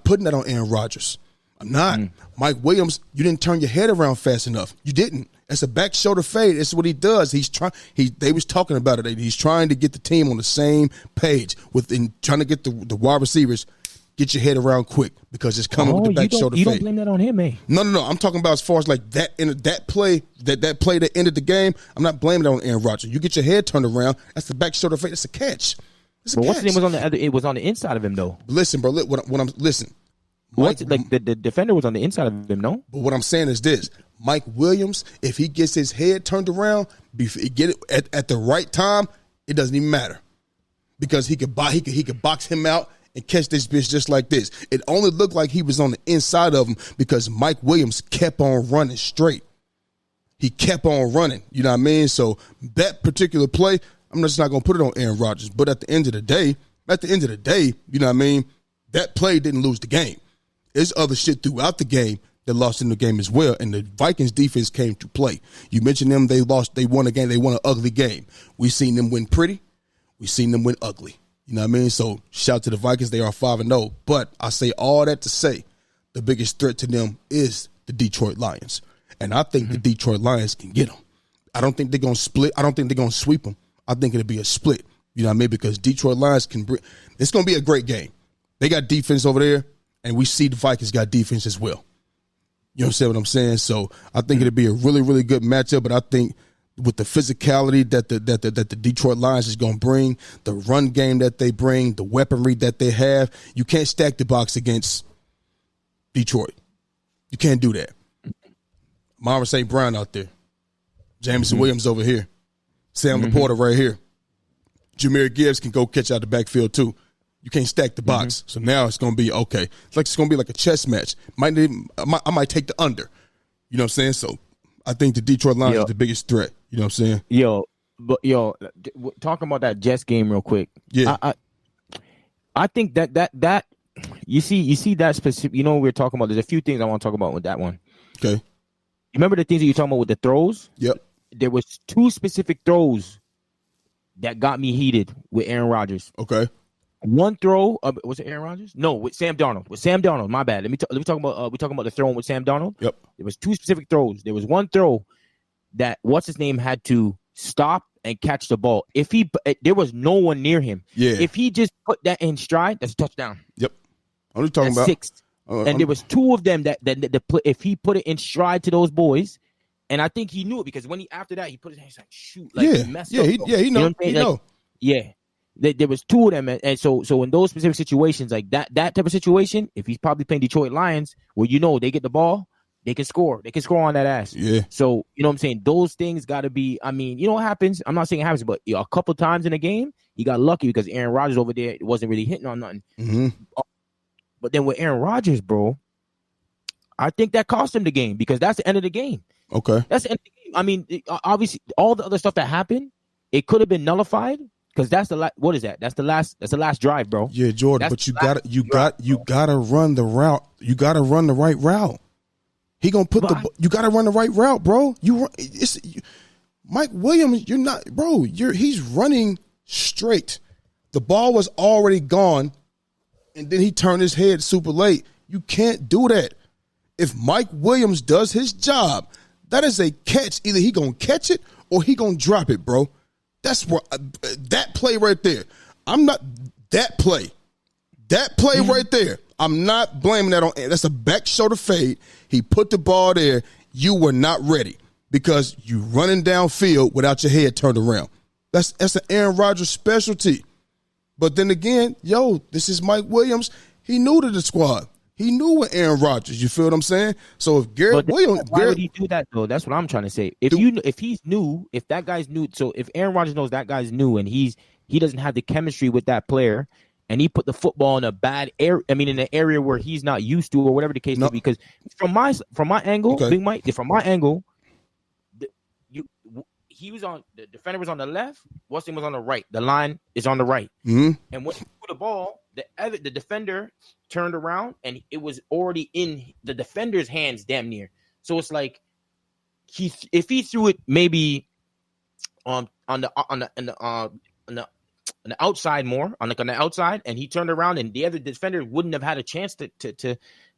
putting that on Aaron Rodgers. I'm not. Mike Williams, you didn't turn your head around fast enough. You didn't. That's a back shoulder fade. That's what he does. They was talking about it. He's trying to get the team on the same page trying to get the wide receivers. Get your head around quick, because it's coming with the back shoulder fade. You don't blame that on him, man. No. I'm talking about as far as like that play that ended the game. I'm not blaming it on Aaron Rodgers. You get your head turned around. That's the back shoulder fade. That's a catch. But what's his name was on the other? It was on the inside of him though. Listen, bro. Listen. The defender was on the inside of him, no? But what I'm saying is this: Mike Williams, if he gets his head turned around, get it at the right time, it doesn't even matter, because he could box him out and catch this bitch just like this. It only looked like he was on the inside of him because Mike Williams kept on running straight. He kept on running. You know what I mean? So that particular play, I'm just not going to put it on Aaron Rodgers. But at the end of the day, you know what I mean? That play didn't lose the game. There's other shit throughout the game that lost in the game as well. And the Vikings defense came to play. You mentioned them. They won a game. They won an ugly game. We've seen them win pretty. We've seen them win ugly. You know what I mean? So shout out to the Vikings. They are 5-0. But I say all that to say the biggest threat to them is the Detroit Lions. And I think the Detroit Lions can get them. I don't think they're going to split. I don't think they're going to sweep them. I think it'll be a split. You know what I mean? Because Detroit Lions can bring – it's going to be a great game. They got defense over there, and we see the Vikings got defense as well. You understand what I'm saying? So I think it'll be a really, really good matchup. But I think – with the physicality that the Detroit Lions is going to bring, the run game that they bring, the weaponry that they have, you can't stack the box against Detroit. You can't do that. Amon-Ra St. Brown out there. Jameson Williams over here. Sam Laporta right here. Jahmyr Gibbs can go catch out the backfield too. You can't stack the box. So now it's going to be okay. It's going to be like a chess match. I might take the under. You know what I'm saying? So I think the Detroit Lions is the biggest threat. You know what I'm saying? Talking about that Jets game real quick. Yeah. I think that you see that specific. We were talking about. There's a few things I want to talk about with that one. Okay. You remember the things that you're talking about with the throws? Yep. There was two specific throws that got me heated with Aaron Rodgers. Okay. One throw, was it Aaron Rodgers? No, with Sam Darnold. With Sam Darnold, my bad. Let me talk about. We talking about the throwing with Sam Darnold. Yep. There was two specific throws. There was one throw that what's his name had to stop and catch the ball. There was no one near him. Yeah. If he just put that in stride, that's a touchdown. Yep. I'm just talking about six. And there was two of them that if he put it in stride to those boys, and I think he knew it because when after that he put his hands like shoot, like he messed up. He know. He know. Yeah. There was two of them, and so in those specific situations, like that type of situation, if he's probably playing Detroit Lions, where they get the ball, they can score. They can score on that ass. Yeah. So you know what I'm saying? Those things got to be. I mean, you know what happens? I'm not saying it happens, but a couple times in the game, he got lucky because Aaron Rodgers over there wasn't really hitting on nothing. Mm-hmm. But then with Aaron Rodgers, bro, I think that cost him the game because that's the end of the game. Okay. That's the end of the game. I mean, obviously, all the other stuff that happened, it could have been nullified. Because that's the what is that? That's the last drive, bro. Yeah, Jordan, That's but you gotta run the route. You gotta run the right route. He gonna put you gotta run the right route, bro. Mike Williams, you're not, bro. He's running straight. The ball was already gone, and then he turned his head super late. You can't do that. If Mike Williams does his job, that is a catch. Either he gonna catch it or he gonna drop it, bro. That's where that play right there. That play right there. I'm not blaming that on. That's a back shoulder fade. He put the ball there. You were not ready because you running downfield without your head turned around. That's an Aaron Rodgers specialty. But then again, this is Mike Williams. He knew to the squad. He knew what Aaron Rodgers. You feel what I'm saying? So if why would he do that though? That's what I'm trying to say. If that guy's new, so if Aaron Rodgers knows that guy's new and he doesn't have the chemistry with that player, and he put the football in a bad area, in an area where he's not used to, or whatever the case may be. Because from my angle, okay. Big Mike, from my angle, he was on the defender was on the left, Weston was on the right. The line is on the right, and when he threw the ball, the defender turned around and it was already in the defender's hands, damn near. So it's like if he threw it maybe on the outside more, on the outside, and he turned around and the other defender wouldn't have had a chance to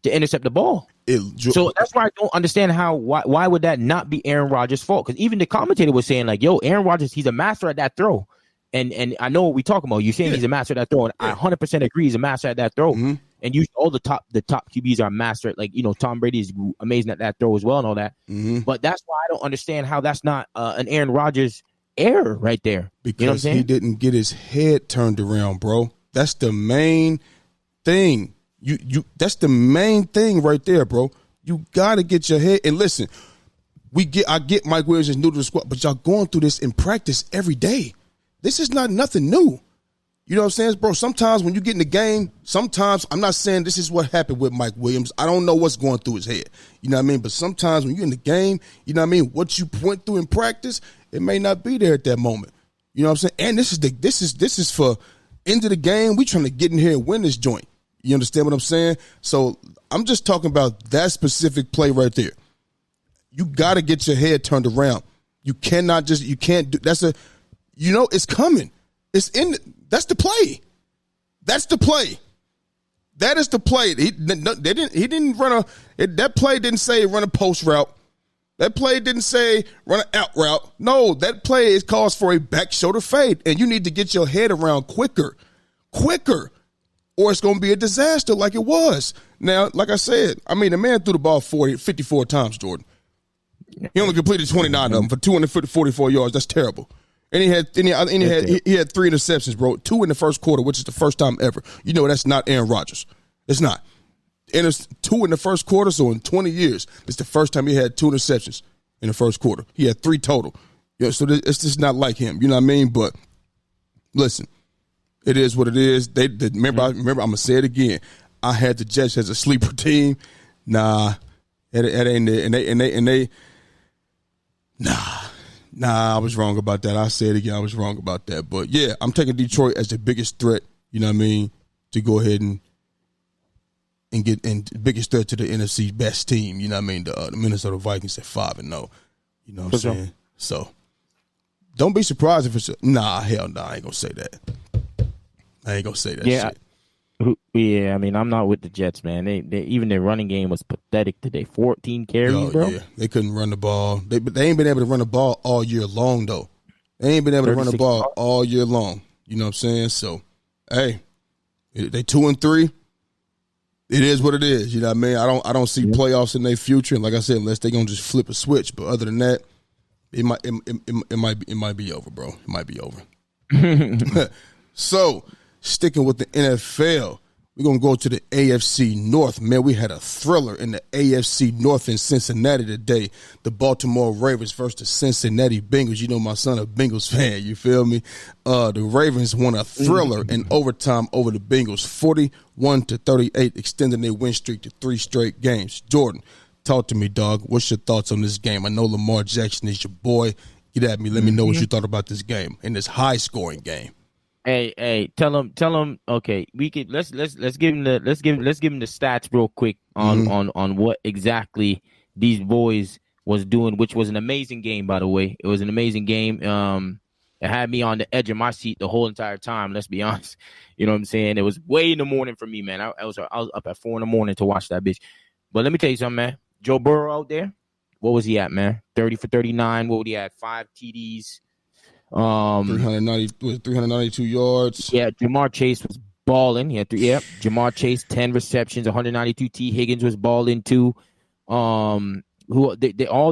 intercept the ball. So that's why I don't understand why would that not be Aaron Rodgers' fault? Because even the commentator was saying like, Aaron Rodgers, he's a master at that throw. And I know what we're talking about. You're saying he's a master at that throw, and I 100% agree he's a master at that throw. Mm-hmm. And usually all the top QBs are master at, like, Tom Brady is amazing at that throw as well and all that. Mm-hmm. But that's why I don't understand how that's not an Aaron Rodgers error right there. Because he didn't get his head turned around, bro. That's the main thing. That's the main thing right there, bro. You gotta get your head. And listen, I get Mike Williams is new to the squad, but y'all going through this in practice every day. This is not nothing new. You know what I'm saying, bro? Sometimes when you get in the game, I'm not saying this is what happened with Mike Williams. I don't know what's going through his head. You know what I mean? But sometimes when you're in the game, you know what I mean? What you went through in practice, it may not be there at that moment. You know what I'm saying? And this is for end of the game. We trying to get in here and win this joint. You understand what I'm saying? So I'm just talking about that specific play right there. You got to get your head turned around. You can't do, it's coming. That's the play. That's the play. That is the play. That play didn't say run a post route. That play didn't say run an out route. No, that play calls for a back shoulder fade, and you need to get your head around quicker, or it's going to be a disaster like it was. Now, like I said, the man threw the ball 54 times, Jordan. He only completed 29 of them for 244 yards. That's terrible. And he had 3 interceptions, bro. 2 in the first quarter, which is the first time ever. You know that's not Aaron Rodgers. It's not. And 2 in the first quarter, so in 20 years, it's the first time he had 2 interceptions in the first quarter. He had 3 total. So it's just not like him. You know what I mean? But listen, it is what it is. Remember, I'm gonna say it again. I had the Jets as a sleeper team. Nah, it ain't it. Nah, I was wrong about that. I say it again. I was wrong about that. But, yeah, I'm taking Detroit as the biggest threat, you know what I mean, to go ahead and get the biggest threat to the NFC best team, you know what I mean, the Minnesota Vikings at 5-0. You know what I'm saying? So, don't be surprised if it's hell no, I ain't going to say that. I ain't going to say that shit. Yeah, I'm not with the Jets, man. They even their running game was pathetic today. 14 carries, bro. Yeah, they couldn't run the ball. They ain't been able to run the ball all year long, though. They ain't been able to run the ball all year long. You know what I'm saying? So, hey, they 2-3. It is what it is. You know what I mean? I don't see playoffs in their future. And like I said, unless they're gonna just flip a switch. But other than that, it might be over, bro. It might be over. So, sticking with the NFL, we're going to go to the AFC North. Man, we had a thriller in the AFC North in Cincinnati today. The Baltimore Ravens versus the Cincinnati Bengals. You know my son a Bengals fan, you feel me? The Ravens won a thriller in overtime over the Bengals, 41-38, extending their win streak to 3 straight games. Jordan, talk to me, dog. What's your thoughts on this game? I know Lamar Jackson is your boy. Get at me. Let me know what you thought about this game, in this high-scoring game. Hey, tell him. Okay, we could let's give him the stats real quick on what exactly these boys was doing, which was an amazing game, by the way. It was an amazing game. It had me on the edge of my seat the whole entire time. Let's be honest. You know what I'm saying? It was way in the morning for me, man. I was up at 4 a.m. to watch that bitch. But let me tell you something, man. Joe Burrow out there, what was he at, man? 30 for 39. What would he at? 5 TDs. 392 yards. Yeah, Jamar Chase was balling. He had Jamar Chase 10 receptions, 192. T. Higgins was balling too. All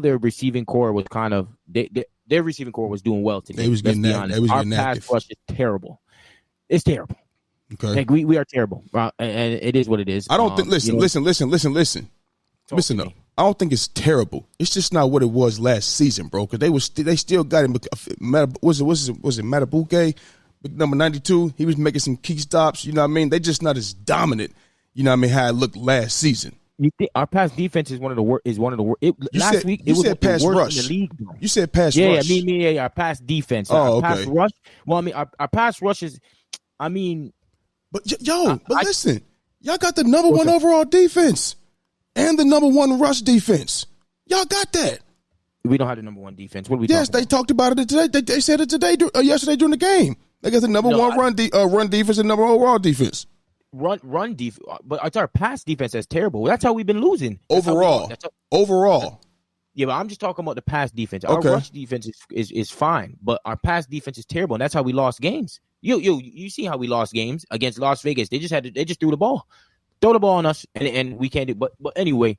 their receiving core was kind of their receiving core was doing well today. They was getting that. They was Our getting pass active. rush is terrible. It's terrible. Okay, like we are terrible, and it is what it is. I don't think. Listen. Talk Listen to up. me. I don't think it's terrible. It's just not what it was last season, bro. Because they still got him. Was it Matabuke, number 92? He was making some key stops. You know what I mean? They just not as dominant. You know what I mean? How it looked last season. You think our pass defense is one of the worst? Last week it was pass worst rush in the league, bro. You said pass rush. Yeah. Our pass defense. Oh, our pass okay. rush. Well, I mean, our pass rush is. I mean, but listen, y'all got the number one overall defense and the number one rush defense. Y'all got that. We don't have the number one defense. What are we? Yes, they talked about it today. They said it today, yesterday during the game. They got the number one run defense and number overall defense. Run defense, but it's our pass defense that's terrible. That's how we've been losing. Overall. Yeah, but I'm just talking about the pass defense. Our rush defense is fine, but our pass defense is terrible, and that's how we lost games. You see how we lost games against Las Vegas? They just threw the ball, throw the ball on us, and we can't do. But anyway,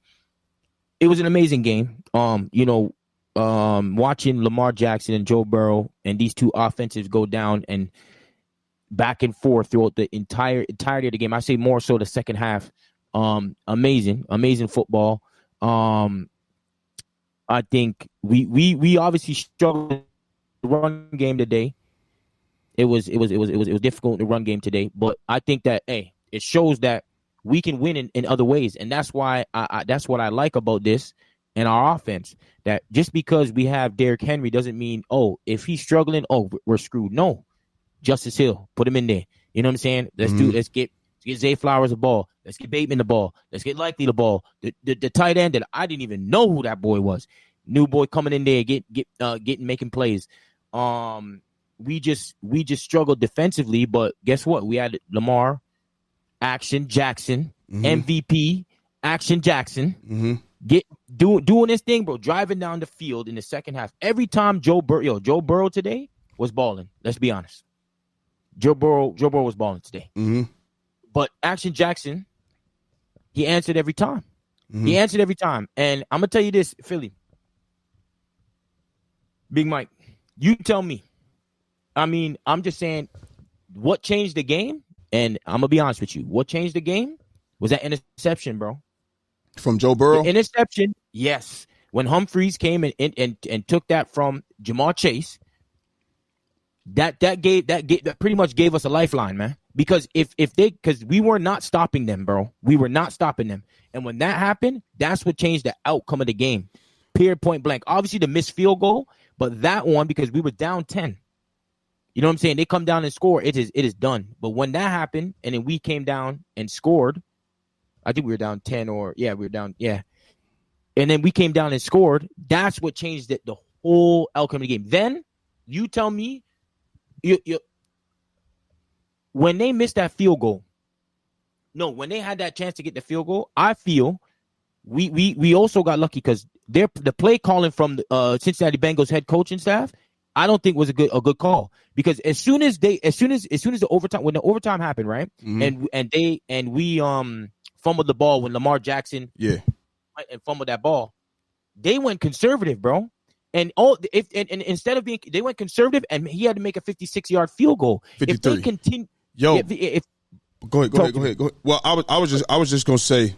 it was an amazing game. Watching Lamar Jackson and Joe Burrow and these two offensives go down and back and forth throughout the entirety of the game. I say more so the second half. Amazing football. I think we obviously struggled in the run game today. It was difficult in the run game today, but I think that it shows that we can win in other ways, and that's why that's what I like about this and our offense. That just because we have Derrick Henry doesn't mean if he's struggling, we're screwed. No. Justice Hill, put him in there. You know what I'm saying? Let's get Zay Flowers the ball. Let's get Bateman the ball. Let's get Likely the ball. The tight end that I didn't even know who that boy was. New boy coming in there, making plays. We just struggled defensively, but guess what? We had Lamar, Action Jackson, MVP, Action Jackson, doing this thing, bro, driving down the field in the second half. Every time Joe Burrow today was balling. Let's be honest. Joe Burrow was balling today. But Action Jackson, he answered every time. He answered every time. And I'm going to tell you this, Philly. Big Mike, you tell me. I mean, I'm just saying what changed the game, and I'm going to be honest with you. What changed the game was that interception, bro. From Joe Burrow? The interception, yes. When Humphreys came and took that from Jamar Chase, that pretty much gave us a lifeline, man. Because because we were not stopping them, bro. We were not stopping them. And when that happened, that's what changed the outcome of the game. Period, point blank. Obviously the missed field goal, but that one, because we were down 10. You know what I'm saying? They come down and score, it is done. But when that happened, and then we came down and scored, I think we were down 10 we were down, yeah. And then we came down and scored, that's what changed the whole outcome of the game. Then, you tell me, when they missed that field goal, when they had that chance to get the field goal, I feel we also got lucky because the play calling from the Cincinnati Bengals head coaching staff, I don't think was a good call, because as soon as the overtime, when the overtime happened, right, and we fumbled the ball when Lamar Jackson and fumbled that ball, they went conservative, bro. And instead of they went conservative, and he had to make a 56-yard field goal. 53. If they continue, go ahead. Well, I was just gonna say,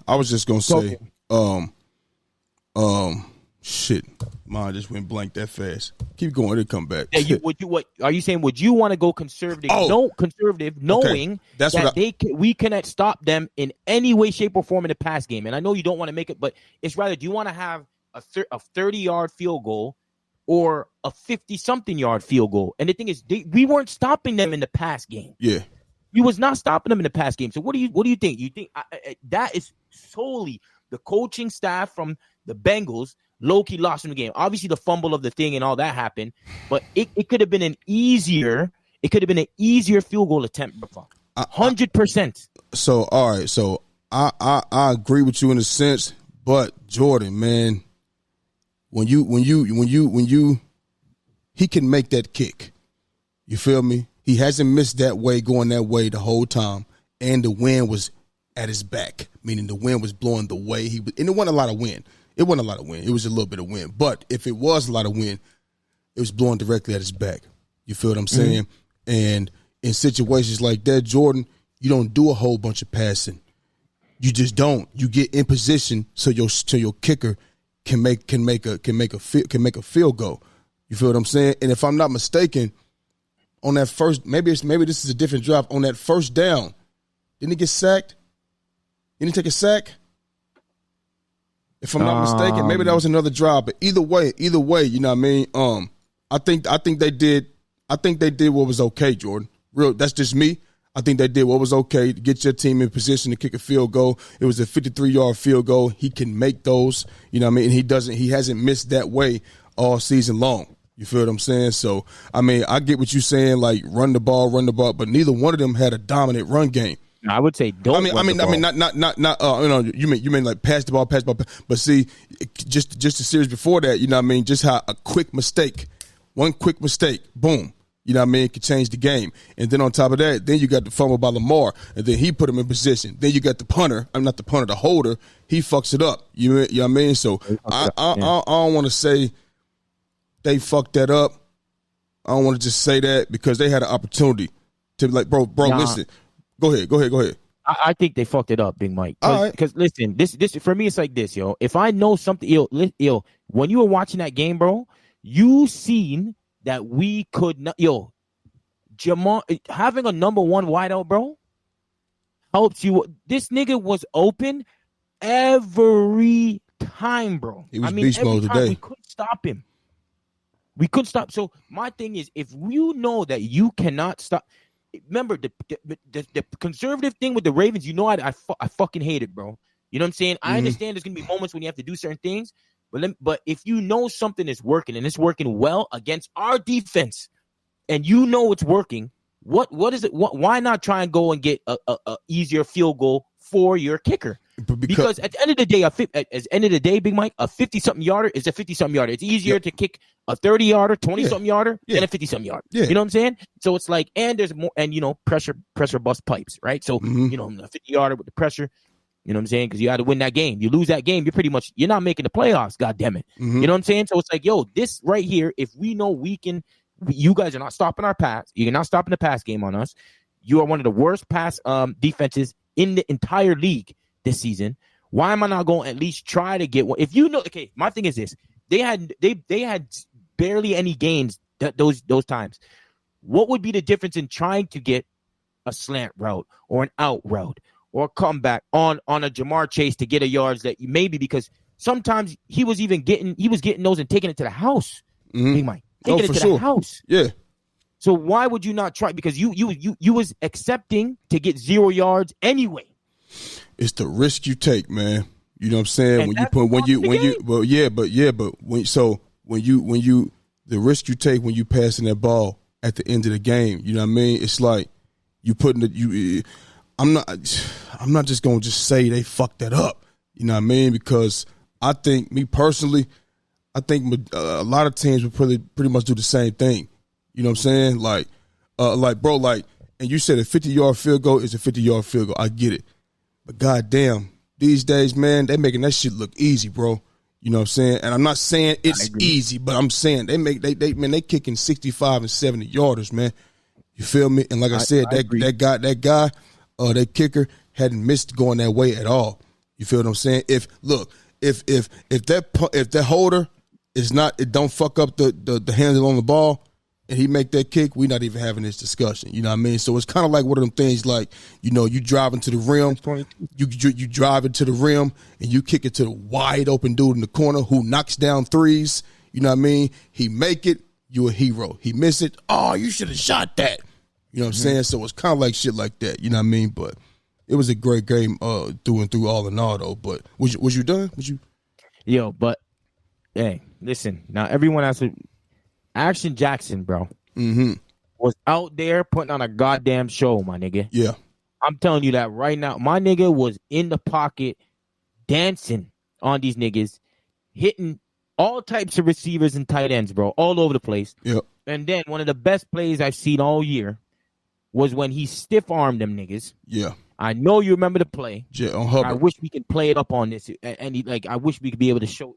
shit, mine just went blank that fast. Keep going, it'll come back. Yeah, what are you saying? Would you want to go conservative? Conservative, knowing we cannot stop them in any way, shape, or form in the pass game. And I know you don't want to make it, but it's rather, do you want to have a 30-yard field goal or a 50-something yard field goal. And the thing is, we weren't stopping them in the pass game. Yeah. We was not stopping them in the pass game. So what do you think? You think that is solely the coaching staff from the Bengals low-key lost in the game? Obviously, the fumble of the thing and all that happened, but it could have been an easier field goal attempt, 100%. So all right, so I agree with you in a sense, but Jordan, man, when you he can make that kick. You feel me? He hasn't missed that way, going that way the whole time, and the wind was at his back, meaning the wind was blowing the way he was, and it wasn't a lot of wind. It wasn't a lot of wind. It was a little bit of wind, but if it was a lot of wind, it was blowing directly at his back. You feel what I'm saying? And in situations like that, Jordan, you don't do a whole bunch of passing. You just don't. You get in position so your kicker can make a field goal. You feel what I'm saying? And if I'm not mistaken, on that first, maybe this is a different drive. On that first down, didn't he get sacked? Didn't he take a sack? If I'm not mistaken, maybe that was another drive. But either way, you know what I mean? I think they did what was okay, Jordan. That's just me. I think they did what was okay to get your team in position to kick a field goal. It was a 53-yard field goal. He can make those, you know what I mean? And he hasn't missed that way all season long. You feel what I'm saying? So, I mean, I get what you're saying, like run the ball, but neither one of them had a dominant run game. I would say don't. I mean, not. You mean like pass the ball. But see, just the series before that, you know what I mean? Just how one quick mistake, boom. You know what I mean? It could change the game. And then on top of that, then you got the fumble by Lamar, and then he put him in position. Then you got the punter. I'm not the punter, the holder. He fucks it up. You know what I mean? So I don't want to say they fucked that up. I don't want to just say that because they had an opportunity to be like, bro, listen. Go ahead. I think they fucked it up, Big Mike. All right. Because listen, this for me, it's like this, yo. If I know something, yo, when you were watching that game, bro, you seen that we could not, Jamal having a number one wideout, bro, helps you. This nigga was open every time, bro. He was beast mode today. We couldn't stop him. So my thing is, if you know that you cannot stop, remember the conservative thing with the Ravens. You know, I fucking hate it, bro. You know what I'm saying? I understand there's gonna be moments when you have to do certain things. But if you know something is working and it's working well against our defense, and you know it's working, what is it? Why not try and go and get a easier field goal for your kicker? Because at the end of the day, Big Mike, a 50-something yarder is a 50-something yarder. It's easier to kick a 30-yarder, 20-something yarder than a 50-something yarder. Yeah. You know what I'm saying? So it's like, and there's more, and pressure bust pipes, right? So a 50-yarder with the pressure. You know what I'm saying? Because you had to win that game. You lose that game, you're not making the playoffs. God damn it. You know what I'm saying? So it's like, yo, this right here, if we know you guys are not stopping our pass. You're not stopping the pass game on us. You are one of the worst pass defenses in the entire league this season. Why am I not going to at least try to get one? If you know, okay, my thing is this. They had barely any gains those times. What would be the difference in trying to get a slant route or an out route or a comeback on a Jamar Chase to get a yards that you maybe, because sometimes he was getting those and taking it to the house. Big Mike, taking it to the house. Yeah. So why would you not try? Because you was accepting to get 0 yards anyway. It's the risk you take, man. You know what I'm saying? The risk you take when you passing that ball at the end of the game. You know what I mean? It's like you putting it. I'm not just gonna just say they fucked that up. You know what I mean? Because I think, me personally, I think a lot of teams would pretty much do the same thing. You know what I'm saying? Like, and you said a 50-yard field goal is a 50-yard field goal. I get it. But goddamn, these days, man, they making that shit look easy, bro. You know what I'm saying? And I'm not saying it's easy, but I'm saying they kicking 65 and 70 yarders, man. You feel me? And like I said, that guy, that kicker hadn't missed going that way at all. You feel what I'm saying? If that holder is not, it don't fuck up the handle on the ball, and he make that kick, we not even having this discussion. You know what I mean? So it's kind of like one of them things, like, you driving to the rim, you drive it to the rim, and you kick it to the wide open dude in the corner who knocks down threes. You know what I mean? He make it, you a hero. He miss it, oh, you should have shot that. You know what I'm saying? So it's kind of like shit like that. You know what I mean? But it was a great game through and through all in all, though. But was you done? Was you? Yo, but hey, listen. Now everyone has to. Action Jackson, bro, was out there putting on a goddamn show, my nigga. Yeah. I'm telling you that right now. My nigga was in the pocket dancing on these niggas, hitting all types of receivers and tight ends, bro, all over the place. Yeah. And then one of the best plays I've seen all year was when he stiff-armed them niggas. Yeah. I know you remember the play. Yeah, on Hubbard. I wish we could play it up on this. And I wish we could be able to show.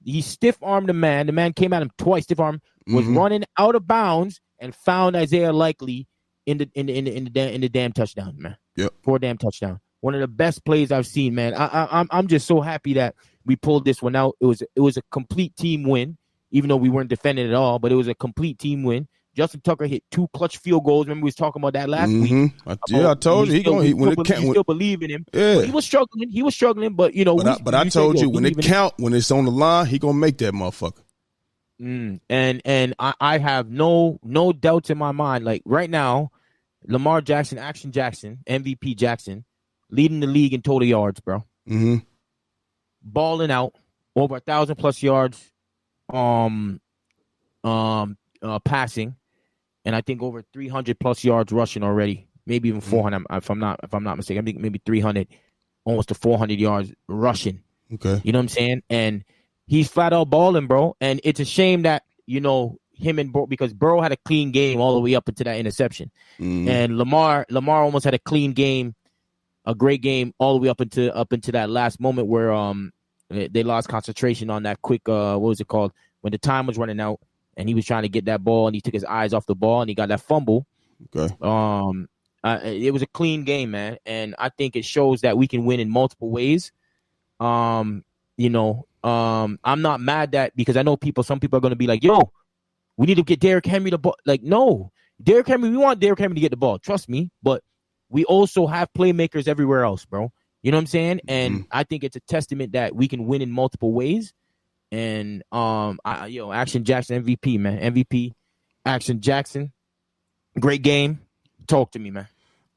He stiff-armed the man. The man came at him twice, stiff-armed, was running out of bounds and found Isaiah Likely in the damn touchdown, man. Yep. For a damn touchdown. One of the best plays I've seen, man. I'm just so happy that we pulled this one out. It was a complete team win, even though we weren't defending at all, but it was a complete team win. Justin Tucker hit 2 clutch field goals. Remember we was talking about that last week. I told you he still believe in him. Yeah. But he was struggling, but you know. But I told you when it count, when it's on the line, he gonna make that motherfucker. And I have no doubts in my mind. Like right now, Lamar Jackson, Action Jackson, MVP Jackson, leading the league in total yards, bro. Balling out over 1,000+ yards, passing, and I think over 300+ yards rushing already. Maybe even 400. If I'm not mistaken, I think maybe 300, almost to 400 yards rushing. Okay, you know what I'm saying? And he's flat out balling, bro. And it's a shame that him and Burrow, because Burrow had a clean game all the way up into that interception, and Lamar almost had a clean game, a great game all the way up into that last moment where they lost concentration on that quick what was it called, when the time was running out and he was trying to get that ball and he took his eyes off the ball and he got that fumble. Okay. It was a clean game, man, and I think it shows that we can win in multiple ways. I'm not mad that, because I know some people are going to be like, yo, we need to get Derrick Henry the ball. Like, no, Derrick Henry, we want Derrick Henry to get the ball. Trust me. But we also have playmakers everywhere else, bro. You know what I'm saying? And I think it's a testament that we can win in multiple ways. And Action Jackson MVP, man. MVP, Action Jackson. Great game. Talk to me, man.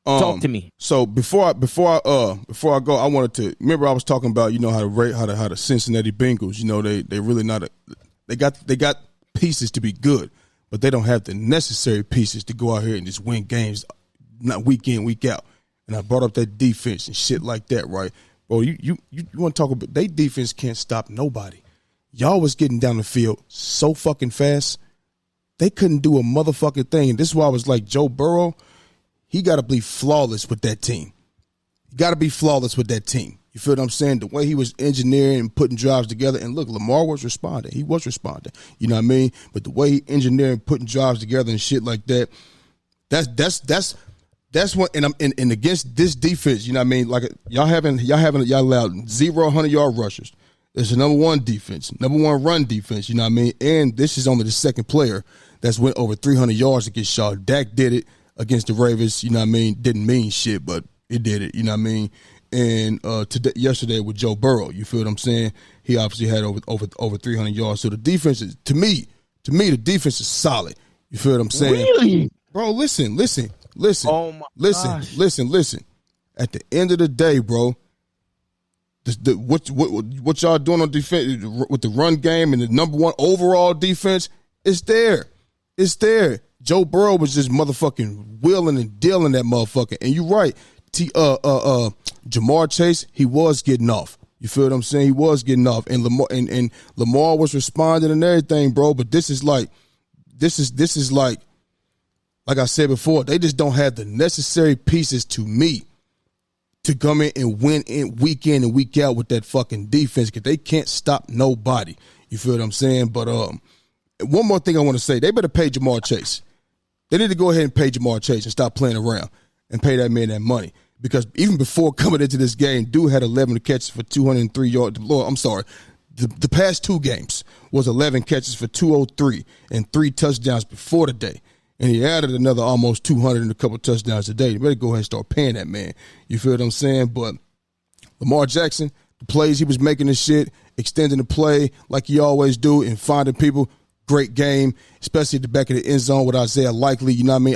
Talk to me. So before I go, I wanted to remember I was talking about how the Cincinnati Bengals, they really not they got pieces to be good, but they don't have the necessary pieces to go out here and just win games, not week in, week out. And I brought up that defense and shit like that, right? Bro, you want to talk about they defense can't stop nobody. Y'all was getting down the field so fucking fast, they couldn't do a motherfucking thing. And this is why I was like, Joe Burrow, he got to be flawless with that team. You got to be flawless with that team. You feel what I'm saying? The way he was engineering and putting drives together, and look, Lamar was responding. He was responding. You know what I mean? But the way he engineered and putting drives together and shit like that, that's what. And against this defense, you know what I mean? Like y'all allowed 0 100-yard rushers. It's the number one defense, number one run defense. You know what I mean? And this is only the second player that's went over 300 yards against Shaw. Dak did it against the Ravens. You know what I mean? Didn't mean shit, but it did it. You know what I mean? And yesterday with Joe Burrow, you feel what I'm saying? He obviously had over 300 yards. So the defense is, to me, the defense is solid. You feel what I'm saying? Really? Bro, listen. Oh my gosh. Listen. At the end of the day, bro, what y'all doing on defense with the run game and the number one overall defense, it's there. It's there. Joe Burrow was just motherfucking wheeling and dealing that motherfucker. And you're right. Jamar Chase, he was getting off. You feel what I'm saying? He was getting off. And Lamar was responding and everything, bro. But this is like I said before, they just don't have the necessary pieces to me to come in and win and week out with that fucking defense, because they can't stop nobody. You feel what I'm saying? But one more thing I want to say. They better pay Jamar Chase. They need to go ahead and pay Jamar Chase and stop playing around and pay that man that money. Because even before coming into this game, dude had 11 catches for 203 yards. I'm sorry. The past 2 games was 11 catches for 203 and 3 touchdowns before today. And he added another almost 200 and a couple touchdowns today. You better go ahead and start paying that man. You feel what I'm saying? But Lamar Jackson, the plays he was making and shit, extending the play like he always do and finding people. Great game, especially at the back of the end zone with Isaiah Likely. You know what I mean?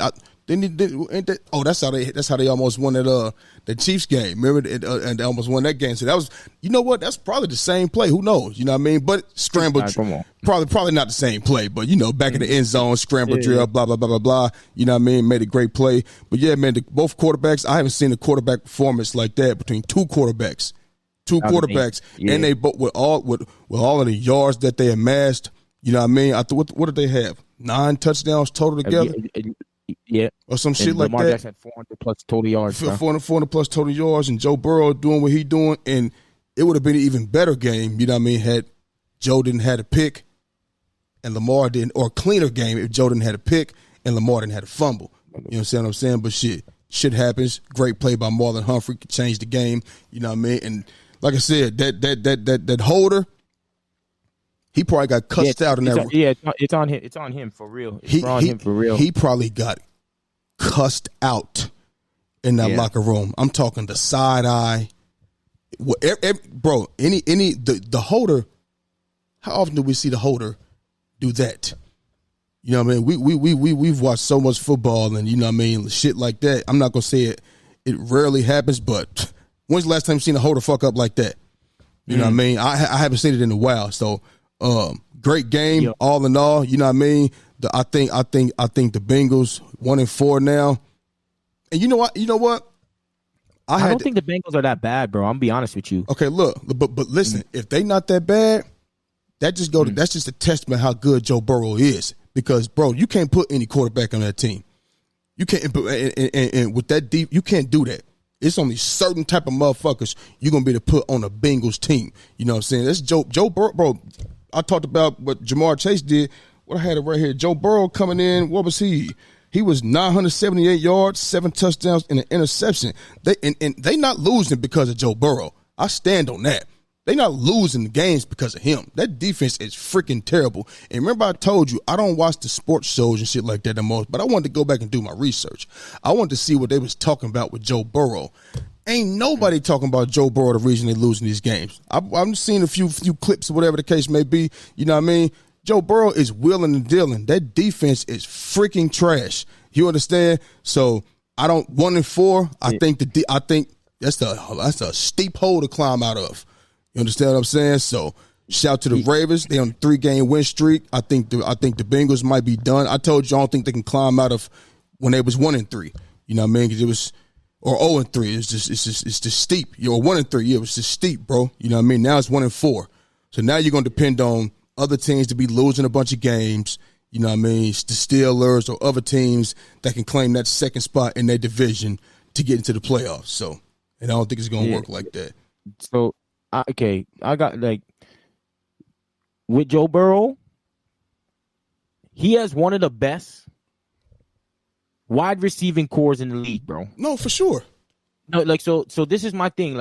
That's how they almost won the Chiefs game. Remember, and they almost won that game. So that was, you know what? That's probably the same play. Who knows? You know what I mean? But scrambled, probably not the same play. But back in the end zone, scramble drill, blah blah blah blah blah. You know what I mean? Made a great play. But yeah, man, both quarterbacks. I haven't seen a quarterback performance like that between two quarterbacks, and they both with all of the yards that they amassed. You know what I mean? What did they have? 9 touchdowns total together. Yeah, or some shit like Lamar that. Jackson had 400 plus total yards. 400 plus total yards, and Joe Burrow doing what he doing, and it would have been an even better game. You know what I mean? Had Joe didn't had a pick, and Lamar didn't, or a cleaner game if Joe didn't had a pick and Lamar didn't had a fumble. You know what I'm saying? But shit happens. Great play by Marlon Humphrey could change the game. You know what I mean? And like I said, that holder. He probably got cussed out in that. It's on him. It's on him for real. It's on him for real. He probably got cussed out in that locker room. I'm talking the side eye. Bro, the holder. How often do we see the holder do that? You know what I mean? We've watched so much football, and you know what I mean, shit like that. I'm not gonna say it. It rarely happens, but when's the last time you seen a holder fuck up like that? You know what I mean? I haven't seen it in a while. So. Great game, all in all. You know what I mean? I think the Bengals 1-4 now. And you know what? I don't think the Bengals are that bad, bro. I'm gonna be honest with you. Okay, look, but listen, if they not that bad, that's just a testament how good Joe Burrow is. Because bro, you can't put any quarterback on that team. You can't, and with that deep, you can't do that. It's only certain type of motherfuckers you're gonna be able to put on a Bengals team. You know what I'm saying? That's Joe Burrow, bro. I talked about what Jamar Chase did. What I had it right here. Joe Burrow coming in. What was he? He was 978 yards, 7 touchdowns, and an interception. They not losing because of Joe Burrow. I stand on that. They not losing the games because of him. That defense is freaking terrible. And remember I told you, I don't watch the sports shows and shit like that the most, but I wanted to go back and do my research. I wanted to see what they was talking about with Joe Burrow. Ain't nobody talking about Joe Burrow the reason they losing these games. I'm seeing a few clips or whatever the case may be. You know what I mean? Joe Burrow is wheeling and dealing. That defense is freaking trash. You understand? So I don't 1-4. I think that's a steep hole to climb out of. You understand what I'm saying? So shout to the Ravens. They on a 3-game win streak. I think the Bengals might be done. I told you I don't think they can climb out of when they was 1-3. You know what I mean? Because it was. Or 0-3, it's just steep. You're 1-3, yeah, it was just steep, bro. You know what I mean? Now it's 1-4. So now you're gonna depend on other teams to be losing a bunch of games. You know what I mean? It's the Steelers or other teams that can claim that second spot in their division to get into the playoffs. So, and I don't think it's gonna work like that. So, I got with Joe Burrow, he has one of the best wide receiving cores in the league, bro. No, for sure. No, so this is my thing.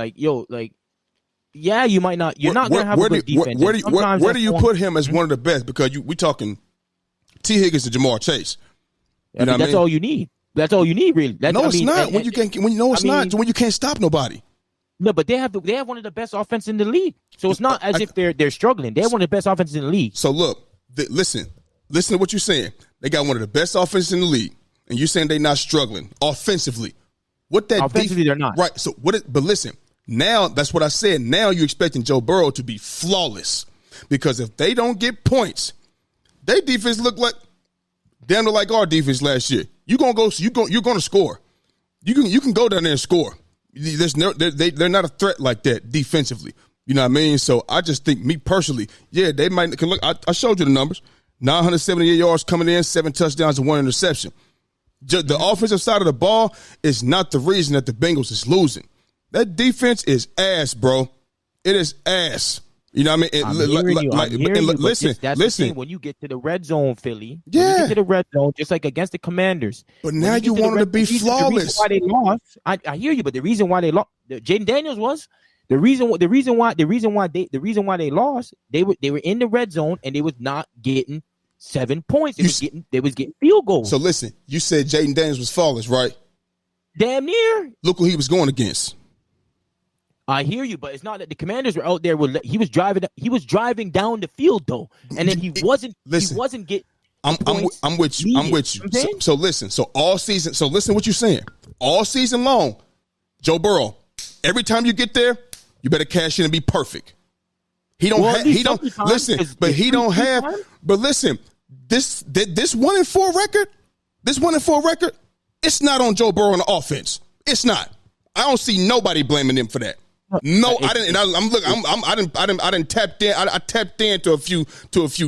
Yeah, you might not. You're not gonna have a good defense. Where do you put him as one of the best? Because we talking T. Higgins and Jamar Chase. You know that's all you need. That's all you need, really. It's not. When you can't stop nobody. No, but they have one of the best offenses in the league. So it's not as if they're struggling. They have one of the best offenses in the league. So look, listen to what you're saying. They got one of the best offenses in the league. And you're saying they're not struggling offensively. Offensively, they're not. Right. So but listen, now that's what I said. Now you're expecting Joe Burrow to be flawless. Because if they don't get points, their defense look like our defense last year. You're gonna score. You can go down there and score. They're not a threat like that defensively. You know what I mean? So I just think, me personally, yeah, they might look. I showed you the numbers. 978 yards coming in, 7 touchdowns and 1 interception. The offensive side of the ball is not the reason that the Bengals is losing. That defense is ass, bro. It is ass. You know what I mean? Listen. When you get to the red zone, Philly, yeah, when you get to the red zone, just like against the Commanders. But now you want them to be flawless. The reason why they lost, I hear you, but the reason why they lost, Jaden Daniels was the reason why they lost. They were in the red zone and they was not getting 7 points. They was getting field goals. So listen, you said Jaden Daniels was flawless, right? Damn near. Look who he was going against. I hear you, but it's not that the Commanders were out there. He was driving down the field though, and then he wasn't getting. I'm with you. So listen. So all season. So listen what you're saying. All season long, Joe Burrow. Every time you get there, you better cash in and be perfect. He don't. Listen, but he don't have. But listen, this 1-4 record. This 1-4 record. It's not on Joe Burrow on the offense. It's not. I don't see nobody blaming him for that. No, I didn't. And I didn't tap in. I tapped into a few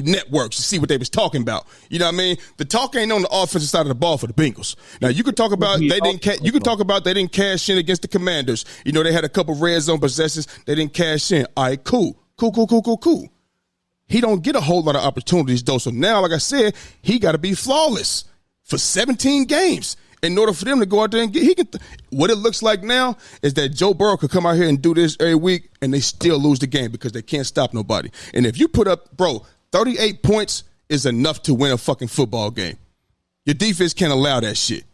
networks to see what they was talking about. You know what I mean? The talk ain't on the offensive side of the ball for the Bengals. Now you could talk about they didn't. You could talk about they didn't cash in against the Commanders. You know they had a couple red zone possessions. They didn't cash in. All right, cool. He don't get a whole lot of opportunities though. So now, like I said, he got to be flawless for 17 games. In order for them to go out there and get, what it looks like now is that Joe Burrow could come out here and do this every week and they still lose the game because they can't stop nobody. And if you put up, 38 points is enough to win a fucking football game. Your defense can't allow that shit.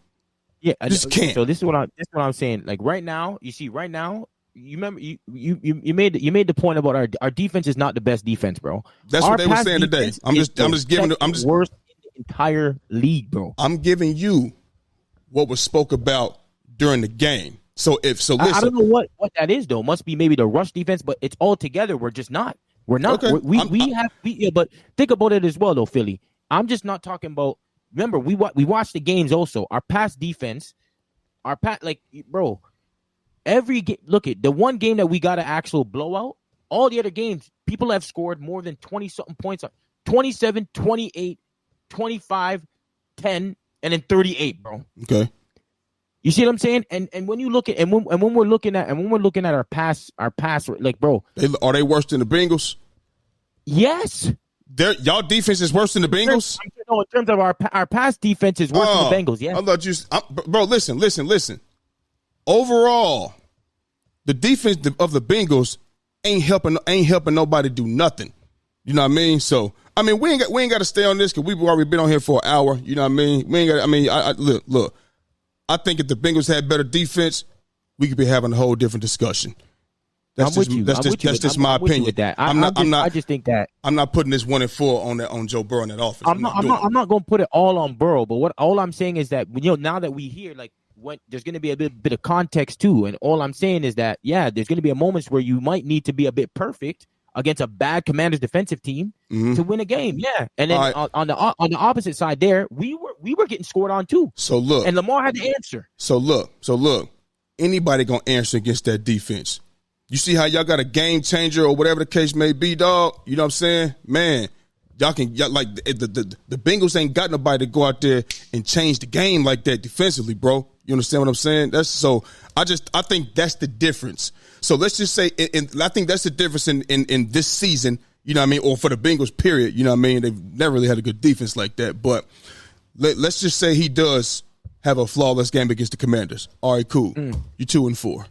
Yeah, I just can't. So this is what I'm saying. Like right now, you remember you made the point about our defense is not the best defense, bro. That's what they were saying today. I'm just worst in the entire league, bro. I'm giving you what was spoke about during the game. So listen. I don't know what that is though. Must be maybe the rush defense, but it's all together. We're just not. We're not. Okay. But think about it as well though, Philly. I'm just not talking about. Remember, we watch the games also. Our pass defense, bro. Every game. Look at the one game that we got an actual blowout. All the other games, people have scored more than 20 something points. 27, 28, 25, 10. And then 38, bro. Okay. You see what I'm saying? And when you look at when we're looking at our pass, like, bro, are they worse than the Bengals? Yes. Y'all defense is worse than the Bengals? In terms of our pass defense is worse than the Bengals. Yeah. I thought bro. Listen. Overall, the defense of the Bengals ain't helping nobody do nothing. You know what I mean? So. I mean, we ain't got to stay on this because we've already been on here for an hour. You know what I mean? We ain't got. I mean, look. I think if the Bengals had better defense, we could be having a whole different discussion. That's just my opinion. With that. I just think that I'm not putting this 1-4 on Joe Burrow in that offense. I'm not going to put it all on Burrow, but all I'm saying is that now that we hear when there's going to be a bit of context too, and all I'm saying is that there's going to be a moments where you might need to be a bit perfect against a bad Commanders defensive team to win a game. Yeah. And then on the opposite side there, we were getting scored on too. So look. And Lamar had to answer. So look. Anybody going to answer against that defense. You see how y'all got a game changer or whatever the case may be, dog? You know what I'm saying? Man, y'all like the Bengals ain't got nobody to go out there and change the game like that defensively, bro. You understand what I'm saying? I think that's the difference. So let's just say, I think that's the difference in this season, you know what I mean, or for the Bengals, period. You know what I mean? They've never really had a good defense like that. But let's just say he does have a flawless game against the Commanders. All right, cool. You 2-4.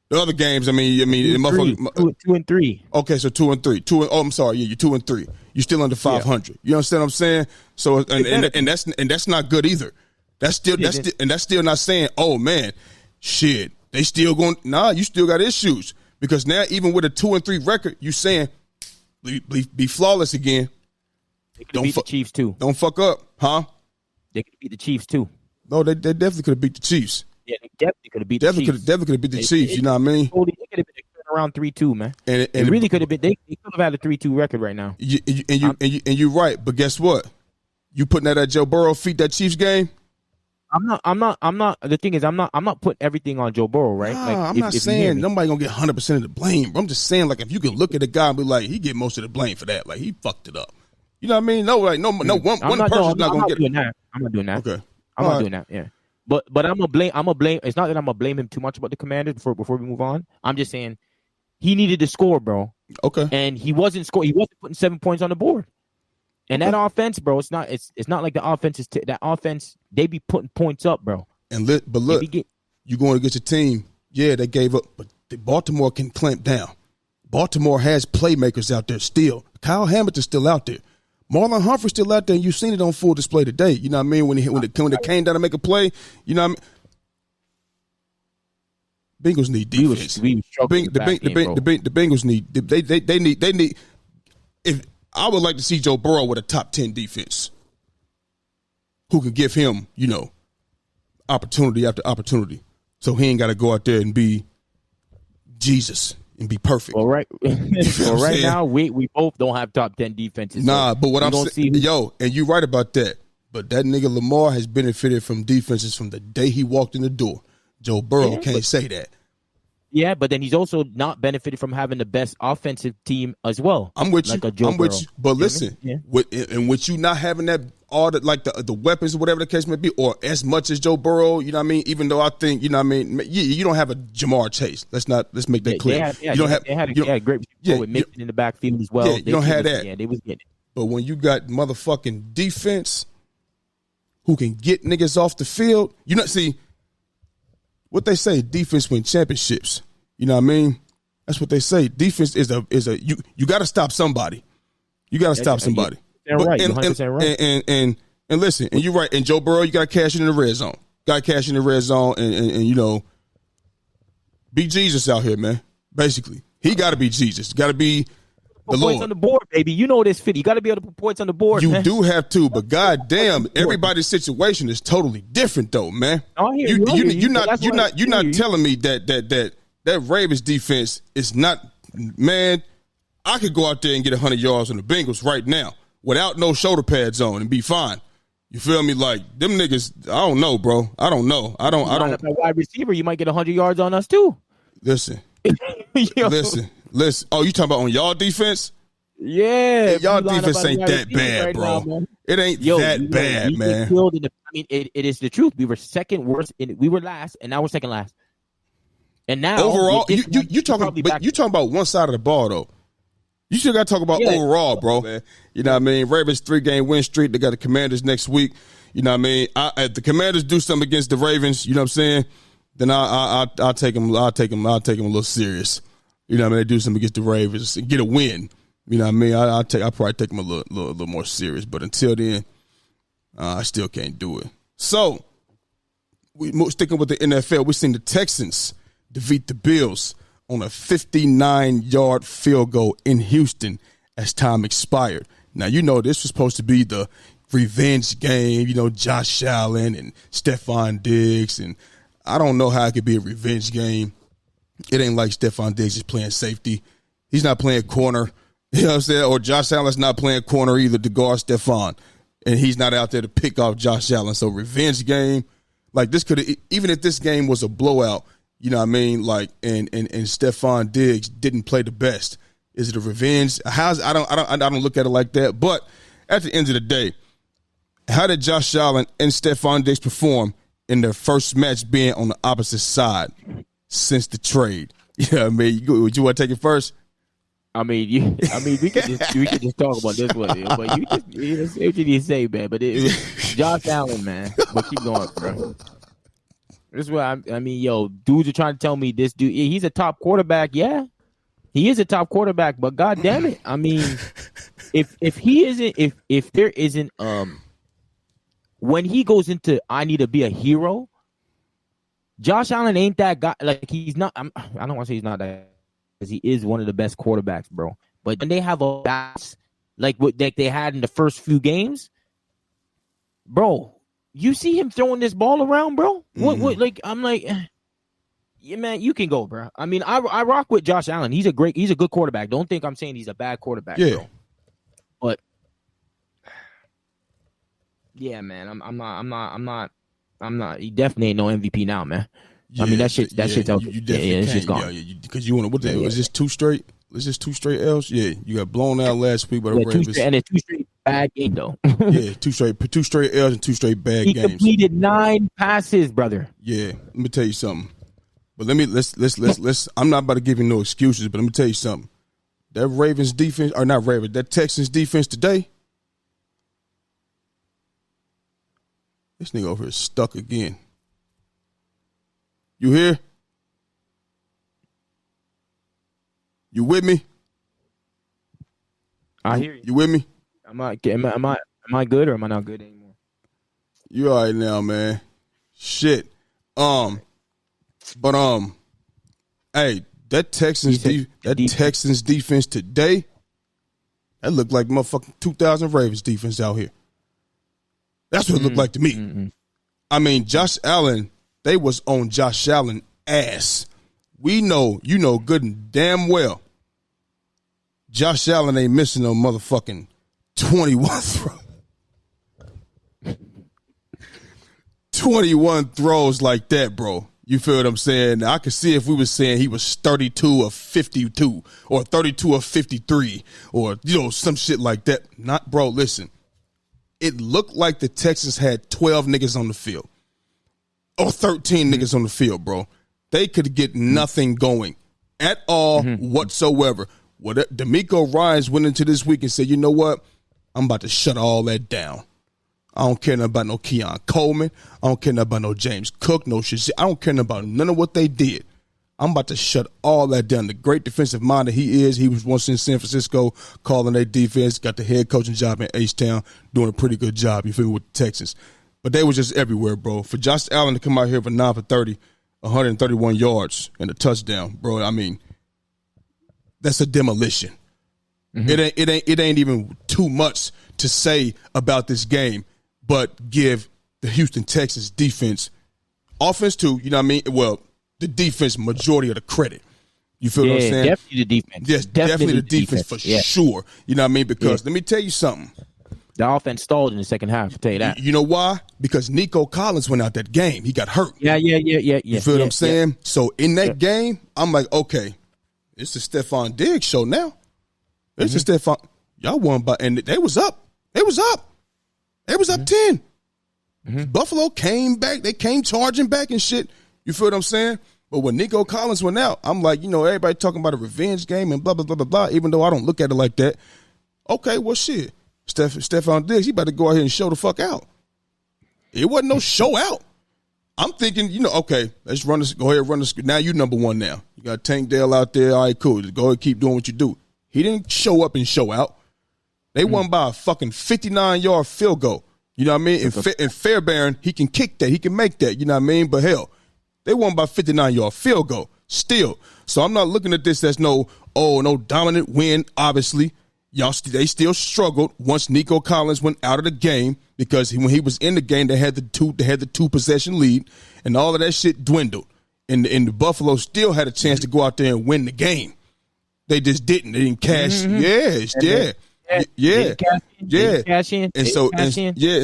The other games, I mean, 2-3. Okay, so 2-3. I'm sorry. Yeah, you're 2-3. You're still under 500. You understand what I'm saying? So and that's not good either. That's still not saying, oh man, shit. They still going. Nah, you still got issues because now even with a 2-3 record, you saying be flawless again. They could beat the Chiefs too. Don't fuck up, huh? They could beat the Chiefs too. No, they definitely could have beat the Chiefs. Yeah, they definitely could have beat the Chiefs. Definitely could have beat the Chiefs. You know what I mean? They could have been around 3-2, man. And it really could have been. They could have had a 3-2 record right now. You're right, but guess what? You putting that at Joe Burrow feet that Chiefs game? I'm not. The thing is, I'm not putting everything on Joe Burrow, right? Nah, I'm not saying nobody gonna get 100% of the blame. Bro. I'm just saying, like, if you can look at the guy and be like, he get most of the blame for that. Like, he fucked it up. You know what I mean? No, like, one person's not gonna get it. I'm not doing that. Okay, I'm not doing that. Yeah, but I'm gonna blame. It's not that I'm gonna blame him too much about the Commanders before we move on. I'm just saying he needed to score, bro. Okay, and he wasn't scoring. He wasn't putting 7 points on the board. And that offense, bro, it's not like the offense is that offense. They be putting points up, bro. But look, you going against a team. Yeah, they gave up, but Baltimore can clamp down. Baltimore has playmakers out there still. Kyle Hamilton's still out there. Marlon Humphrey's still out there, and you've seen it on full display today. You know what I mean? When it came down to make a play, you know what I mean? Bengals need defense. We was struggling The Bengals need they need. If I would like to see Joe Burrow with a top 10 defense, who can give him, opportunity after opportunity, so he ain't got to go out there and be Jesus and be perfect. Well, right, right now we both don't have top 10 defenses. Nah, so but what I'm saying, and you're right about that. But that nigga Lamar has benefited from defenses from the day he walked in the door. Joe Burrow can't say that. Yeah, but then he's also not benefited from having the best offensive team as well. I'm with like you. I'm with you. But listen, with you not having that all the weapons or whatever the case may be, or as much as Joe Burrow, you know what I mean. Even though I think you don't have a Jamar Chase. Let's make that clear. They had a great with Mixon in the backfield as well. Yeah, you don't have that. Yeah, they was getting it. But when you got motherfucking defense who can get niggas off the field, see what they say. Defense win championships. You know what I mean? That's what they say. Defense is you got to stop somebody. You got to stop somebody. You're right. You're 100% right. And listen, and you're right. And Joe Burrow, you got to cash in the red zone. Got to cash in the red zone and be Jesus out here, man. Basically, he got to be Jesus. Got to be the Lord. Points on the board, baby. You know this fit. You got to be able to put points on the board. You man. do have to, but goddamn, everybody's situation is totally different, though, man. You're not telling me that Ravens defense is not, man. I could go out there and get 100 yards on the Bengals right now without no shoulder pads on and be fine. You feel me? Like them niggas, I don't know, bro. I don't know. I don't. A wide receiver, you might get 100 yards on us too. Listen. Oh, you talking about on y'all defense? Yeah, y'all defense ain't that bad, right bro. Now, it ain't that bad, man. It is the truth. We were second worst. We were last, and now we're second last. And now overall, you talking about one side of the ball though. You still got to talk about overall, bro. Man. You know what I mean? Ravens 3-game win streak. They got the Commanders next week. You know what I mean? If the Commanders do something against the Ravens, you know what I'm saying? Then I'll take them. I'll take them a little serious. You know what I mean? They do something against the Ravens, get a win. You know what I mean? I'll probably take them a little more serious. But until then, I still can't do it. So we sticking with the NFL. We seen the Texans defeat the Bills on a 59-yard field goal in Houston as time expired. Now, this was supposed to be the revenge game, Josh Allen and Stephon Diggs. And I don't know how it could be a revenge game. It ain't like Stephon Diggs is playing safety. He's not playing corner. You know what I'm saying? Or Josh Allen's not playing corner either to guard Stephon. And he's not out there to pick off Josh Allen. So revenge game, like this could have, even if this game was a blowout, you know what I mean? Like, and Stephon Diggs didn't play the best. Is it a revenge? I don't look at it like that. But at the end of the day, how did Josh Allen and Stephon Diggs perform in their first match being on the opposite side since the trade? You know what I mean? Would you want to take it first? We could just talk about this one, but you just say what you need to say, man. But it was Josh Allen, man. But keep going, bro. This is what dudes are trying to tell me this dude, he's a top quarterback. Yeah, he is a top quarterback, but god damn it. I mean, if there isn't when he goes into I need to be a hero, Josh Allen ain't that guy. Like he's not. I don't want to say he's not that, because he is one of the best quarterbacks, bro. But when they have a bats like what they had in the first few games, bro. You see him throwing this ball around, bro? What? Like, I'm like, yeah, man, you can go, bro. I mean, I rock with Josh Allen. He's a good quarterback. Don't think I'm saying he's a bad quarterback, bro. But yeah, man, I'm not. He definitely ain't no MVP now, man. Yeah, I mean, shit's out. It's just gone. Because you want to. What the hell? Is this 2 straight? Is this 2 straight L's? Yeah, you got blown out last week by the Ravens. And it's 2 straight bad games, though. Yeah, 2 straight L's and 2 straight bad games. He completed 9 passes, brother. Yeah, let me tell you something. But let's. I'm not about to give you no excuses, but let me tell you something. That Ravens defense, or not Ravens, that Texans defense today. This nigga over here is stuck again. You here? You with me? I hear you. You with me? Am I good or am I not good anymore? You all right now, man. Shit. But Hey, that Texans defense today, that looked like motherfucking 2000 Ravens defense out here. That's what it looked like to me. Mm-hmm. I mean, Josh Allen, they was on Josh Allen ass. We know, you know good and damn well, Josh Allen ain't missing no motherfucking 21 throws. 21 throws like that, bro. You feel what I'm saying? I could see if we were saying he was 32 of 52 or 32 of 53 or, you know, some shit like that. Not, bro, listen. It looked like the Texans had 12 niggas on the field or 13 niggas on the field, bro. They could get nothing going at all whatsoever. D'Amico Ryans went into this week and said, you know what? I'm about to shut all that down. I don't care nothing about no Keon Coleman. I don't care nothing about no James Cook, no shit. I don't care nothing about none of what they did. I'm about to shut all that down. The great defensive mind that he is, he was once in San Francisco calling their defense, got the head coaching job in H-Town, doing a pretty good job, you feel me, with the Texans. But they were just everywhere, bro. For Josh Allen to come out here for 9 for 30, 131 yards and a touchdown, bro, I mean, that's a demolition. It ain't even too much to say about this game, but give the Houston Texans defense, offense too, you know what I mean? Well, the defense majority of the credit. You feel what I'm saying? Definitely the defense. Yes, definitely the defense for sure. You know what I mean? Because let me tell you something. The offense stalled in the second half, I'll tell you that. You know why? Because Nico Collins went out that game. He got hurt. Yeah. You feel what I'm saying? So in that game, I'm like, okay, it's the Stephon Diggs show now. It's the Stephon. Y'all won by, and they was up. They was up 10. Buffalo came back. They came charging back and shit. You feel what I'm saying? But when Nico Collins went out, I'm like, you know, everybody talking about a revenge game and blah, blah, blah, blah, blah, even though I don't look at it like that. Okay, well, shit. Stephon Diggs, he about to go out here and show the fuck out. It wasn't no show out. I'm thinking, you know, okay, let's run this. Go ahead and run this. Now you number one now. You got Tank Dale out there. All right, cool. Just go ahead and keep doing what you do. He didn't show up and show out. They won by a fucking 59-yard field goal. You know what I mean? In Fairbairn, he can kick that. He can make that. You know what I mean? But hell, they won by 59-yard field goal still. So I'm not looking at this as no dominant win, obviously. They still struggled once Nico Collins went out of the game because when he was in the game, they had the two possession lead, and all of that shit dwindled. And the Buffalo still had a chance to go out there and win the game. They just didn't. They didn't cash. And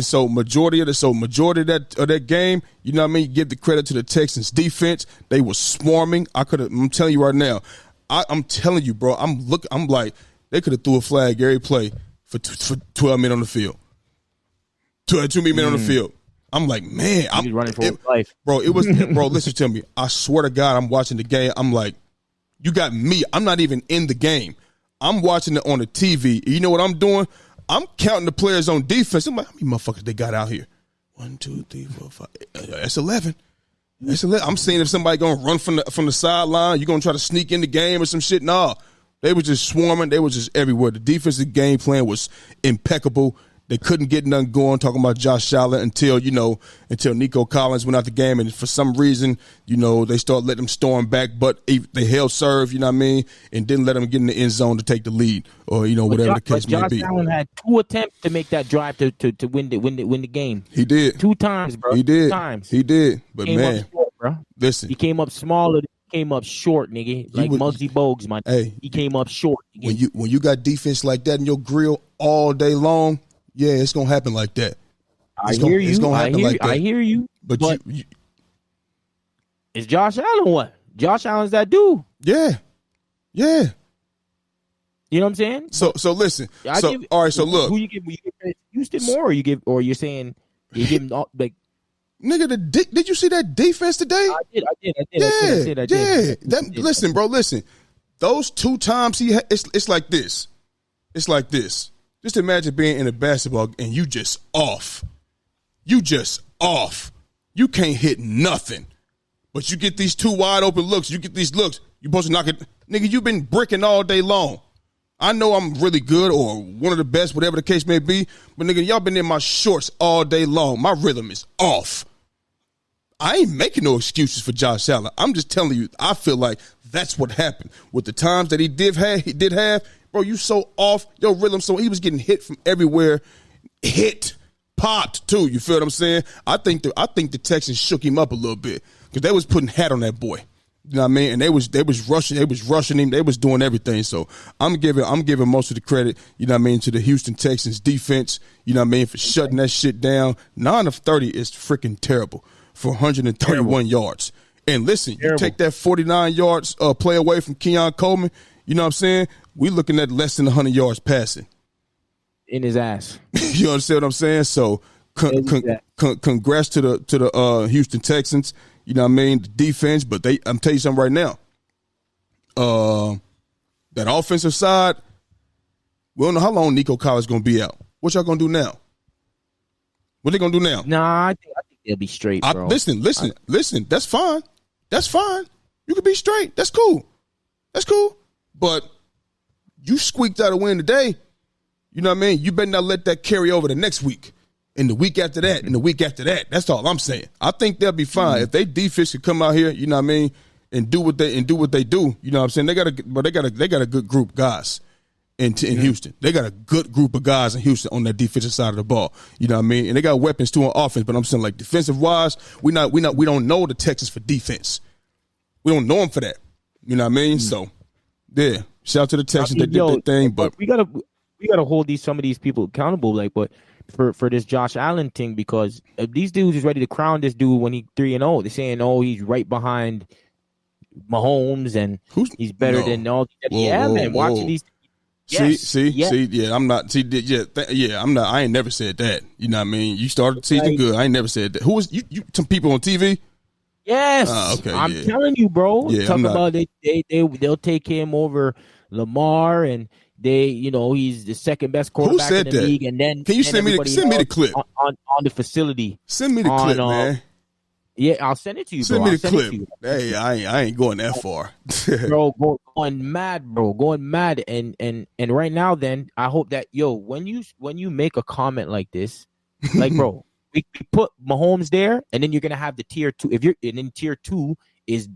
so majority of that game, you know what I mean? Give the credit to the Texans defense. They were swarming. I'm telling you right now. I'm telling you, bro. I'm like, they could have threw a flag every play for 12 minutes on the field. 2 minutes on the field. I'm like, man, I'm running for his life, bro. It was, bro. Listen to me. I swear to God, I'm watching the game. I'm like, you got me. I'm not even in the game. I'm watching it on the TV. You know what I'm doing? I'm counting the players on defense. I'm like, how many motherfuckers they got out here? 1, 2, 3, 4, 5. That's 11. That's 11. I'm seeing if somebody gonna run from the sideline. You gonna try to sneak in the game or some shit? Nah. They were just swarming. They were just everywhere. The defensive game plan was impeccable. They couldn't get nothing going, talking about Josh Allen until Nico Collins went out the game. And for some reason, you know, they started letting them storm back. But they held serve, you know what I mean, and didn't let them get in the end zone to take the lead or, you know, whatever the case may be. Josh Allen had 2 attempts to make that drive to win the game. He did. 2 times, bro. He did. 2 times. He did. But, man, short, bro. Listen. He came up smaller. Came up short, nigga. Like Muggsy Bogues, man. Hey, he came up short. Nigga. When you got defense like that in your grill all day long, yeah, it's gonna happen like that. I hear you. It's gonna happen like that. I hear you. But you it's Josh Allen. What? Josh Allen's that dude. Yeah. You know what I'm saying? So listen. All right. So look. Who you give Houston more, or you're saying you give him like. Nigga, did you see that defense today? I did. Listen, bro, listen. Those 2 times it's like this. It's like this. Just imagine being in a basketball and you just off. You can't hit nothing. But you get these 2 wide open looks. You get these looks. You're supposed to knock it. Nigga, you've been bricking all day long. I know I'm really good or one of the best, whatever the case may be. But, nigga, y'all been in my shorts all day long. My rhythm is off. I ain't making no excuses for Josh Allen. I'm just telling you, I feel like that's what happened with the times that he did have. Bro, you so off your rhythm. So he was getting hit from everywhere. Popped too. You feel what I'm saying? I think the Texans shook him up a little bit because they was putting hat on that boy. You know what I mean? And they was rushing him. They was doing everything. So I'm giving most of the credit, you know what I mean, to the Houston Texans defense, you know what I mean, for shutting that shit down. 9 of 30 is freaking terrible for 131 yards. And listen, you take that 49 yards play away from Keon Coleman, you know what I'm saying? We looking at less than 100 yards passing. In his ass. You understand what I'm saying? So congrats to the Houston Texans. You know what I mean? The defense, but I'm telling you something right now. That offensive side, we don't know how long Nico Collins going to be out. What y'all going to do now? What they going to do now? Nah, I think they'll be straight, bro. Listen. That's fine. That's fine. You can be straight. That's cool. But you squeaked out a win today. You know what I mean? You better not let that carry over the next week. And the week after that, and the week after that. That's all I'm saying. I think they'll be fine. If they defense can come out here, you know what I mean, and do what they do, you know what I'm saying? They got a good group of guys in Houston. They got a good group of guys in Houston on that defensive side of the ball. You know what I mean? And they got weapons too on offense, but I'm saying like defensive wise, we don't know the Texans for defense. We don't know them for that. You know what I mean? So yeah. Shout out to the Texans. They did their thing, but we gotta hold some of these people accountable, like, but for this Josh Allen thing, because these dudes is ready to crown this dude when he's 3-0. They're saying, he's right behind Mahomes and he's better than all. Man, watching these. Yes, see, yeah, I'm not. I'm not. I ain't never said that. You know what I mean? You started the season good. I ain't never said that. Who was you? Some people on TV. Yes, okay, I'm telling you, bro. Yeah, talking about they'll take him over Lamar and. He's the second best quarterback in the league, and then can you send me the clip on the facility? Send me the clip, man. Yeah, I'll send it to you. Send me the clip. Hey, I ain't going that far, bro. Going mad, and right now, then I hope that when you make a comment like this, like bro, we put Mahomes there, and then you're gonna have the tier 2. And then tier 2 is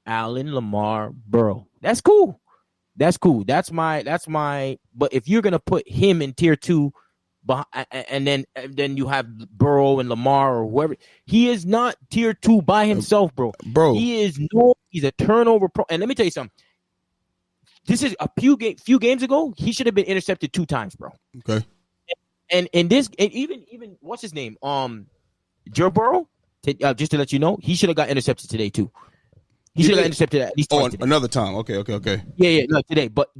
Allen, Lamar, Burrow. That's cool. That's my. But if you're gonna put him in tier 2, and then you have Burrow and Lamar or whoever, he is not tier 2 by himself, bro. He's a turnover pro. And let me tell you something. This is a few games ago. He should have been intercepted 2 times, bro. Okay. And even what's his name? Joe Burrow. Just to let you know, he should have got intercepted today too. He should have intercepted at least twice today. Another time. Okay. Yeah, no, today. But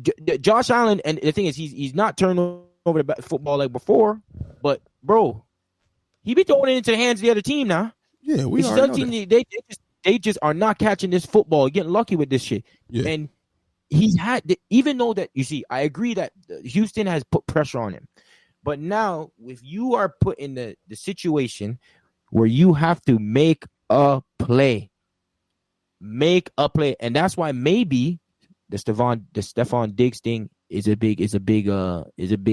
Josh Allen, and the thing is, he's not turning over the football like before. But bro, he be throwing it into the hands of the other team now. Yeah, we are. They just are not catching this football, getting lucky with this shit. Yeah. And he's had, even though that, you see, I agree that Houston has put pressure on him. But now, if you are put in the situation where you have to make a play. And that's why maybe the Stephon Diggs thing is a big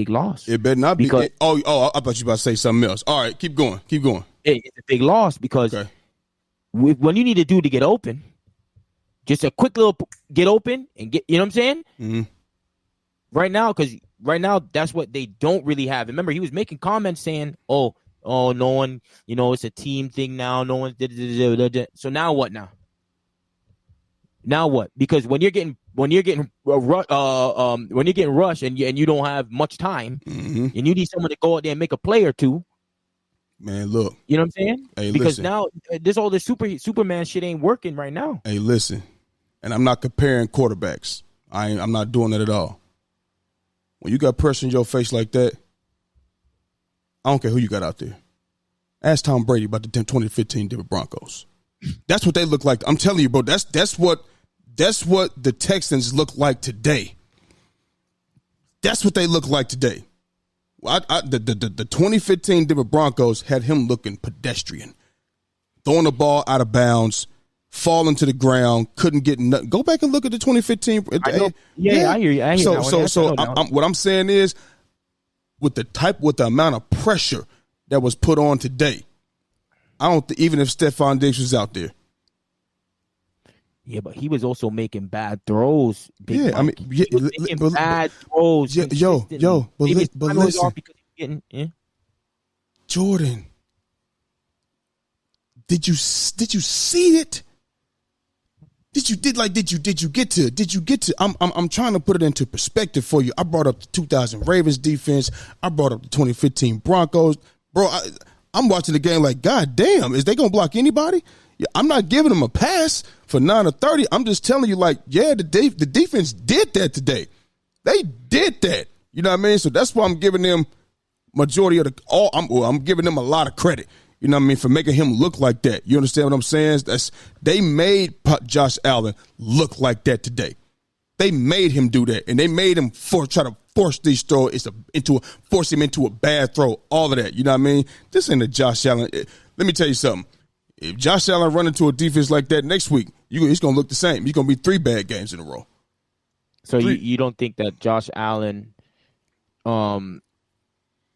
loss. It better not because, be. I thought you were about to say something else. All right, keep going. It's a big loss because when you need to do to get open, just a quick little get open and get. You know what I'm saying? Mm-hmm. Right now, that's what they don't really have. Remember, he was making comments saying, "Oh, no one, it's a team thing now. No one did." So now what? Now what? Because when you're getting rushed and you don't have much time, mm-hmm. and you need someone to go out there and make a play or two. Man, look. You know what I'm saying? Hey, because now all this Superman shit ain't working right now. Hey, listen. And I'm not comparing quarterbacks. I'm not doing that at all. When you got pressure in your face like that, I don't care who you got out there. Ask Tom Brady about the 2015 Denver Broncos. That's what they look like. I'm telling you, bro, that's what the Texans look like today. That's what they look like today. The 2015 Denver Broncos had him looking pedestrian. Throwing the ball out of bounds, falling to the ground, couldn't get nothing. Go back and look at the 2015. I hear you. So what I'm saying is, with the amount of pressure that was put on today, I don't even if Stephon Diggs was out there. Yeah, but he was also making bad throws. Big Yeah, Mike. I mean, yeah, he was making bad throws. But listen, Jordan, did you see it? Did you get to? I'm trying to put it into perspective for you. I brought up the 2000 Ravens defense. I brought up the 2015 Broncos. Bro, I'm watching the game like, God damn, is they gonna block anybody? Yeah, I'm not giving them a pass for 9 or 30. I'm just telling you, like, yeah, the defense did that today. They did that. You know what I mean? So that's why I'm giving them majority of I'm giving them a lot of credit. You know what I mean, for making him look like that. You understand what I'm saying? They made Josh Allen look like that today. They made him do that, and they made him try to force these throws force him into a bad throw. All of that. You know what I mean? This ain't a Josh Allen. Let me tell you something. If Josh Allen run into a defense like that next week, he's going to look the same. He's going to be 3 bad games in a row. So you don't think that Josh Allen, you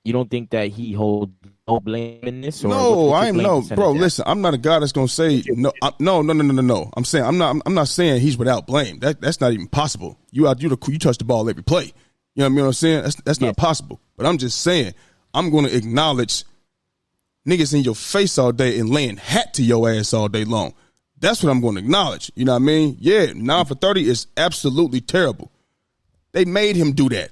don't think that he holds no blame in this? Or no, bro. Listen, I'm not a guy that's going to say no. No. I'm saying I'm not saying he's without blame. That's not even possible. You touch the ball every play. You know what I'm saying? That's not possible. But I'm just saying I'm going to acknowledge niggas in your face all day and laying hat to your ass all day long. That's what I'm going to acknowledge. You know what I mean? Yeah, 9 for 30 is absolutely terrible. They made him do that.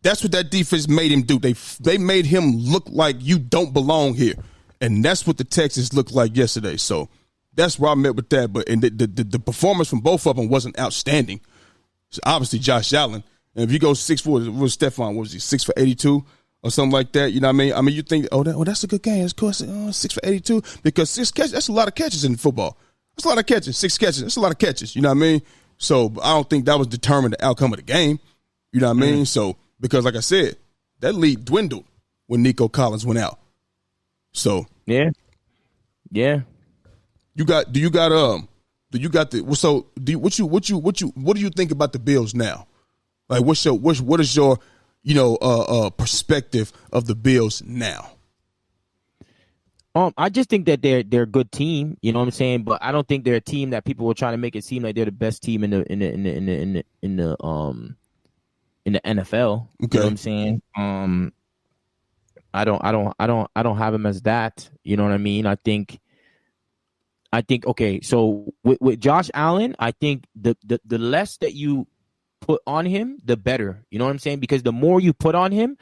That's what that defense made him do. They made him look like you don't belong here. And that's what the Texans looked like yesterday. So that's where I met with that. But and the performance from both of them wasn't outstanding. So obviously Josh Allen. And if you go 6'4", what was Stephon? What was he, 6 for 82? Or something like that, you know what I mean? I mean, you think, that's a good game. Of course, 6 for 82. Because 6 catches, that's a lot of catches in football. That's a lot of catches. 6 catches, that's a lot of catches. You know what I mean? So I don't think that was determined the outcome of the game. You know what I mean? So, because like I said, that lead dwindled when Nico Collins went out. So. Yeah. What do you think about the Bills now? Like, what is your perspective of the Bills now? I just think that they're a good team, you know what I'm saying, but I don't think they're a team that people were trying to make it seem like they're the best team in the NFL. Okay. You know what I'm saying? I don't have them as that. You know what I mean? I think okay. So with Josh Allen, I think the less that you put on him, the better. You know what I'm saying? Because the more you put on him,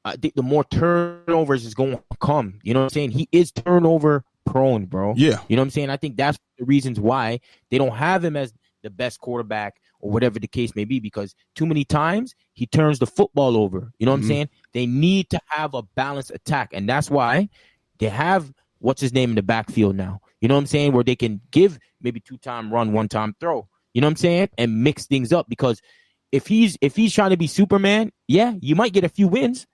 I think the more turnovers is going to come. You know what I'm saying? He is turnover prone, bro. Yeah. You know what I'm saying? I think that's the reasons why they don't have him as the best quarterback or whatever the case may be, because too many times he turns the football over. You know what I'm saying? They need to have a balanced attack, and that's why they have what's his name in the backfield now. You know what I'm saying? Where they can give maybe 2-time run, 1-time throw. You know what I'm saying? And mix things up, because if he's trying to be Superman, yeah, you might get a few wins.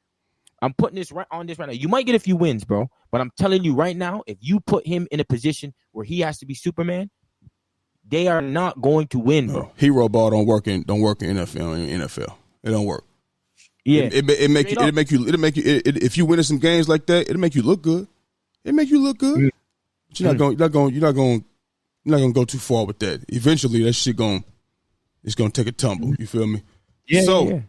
I'm putting this right now. You might get a few wins, bro. But I'm telling you right now, if you put him in a position where he has to be Superman, they are not going to win, bro. Hero ball don't work in NFL. It don't work. Yeah, it make you if you win in some games like that, it'll make you look good. But you're not going to go too far with that. Eventually, that shit it's gonna take a tumble. You feel me? Yeah. So,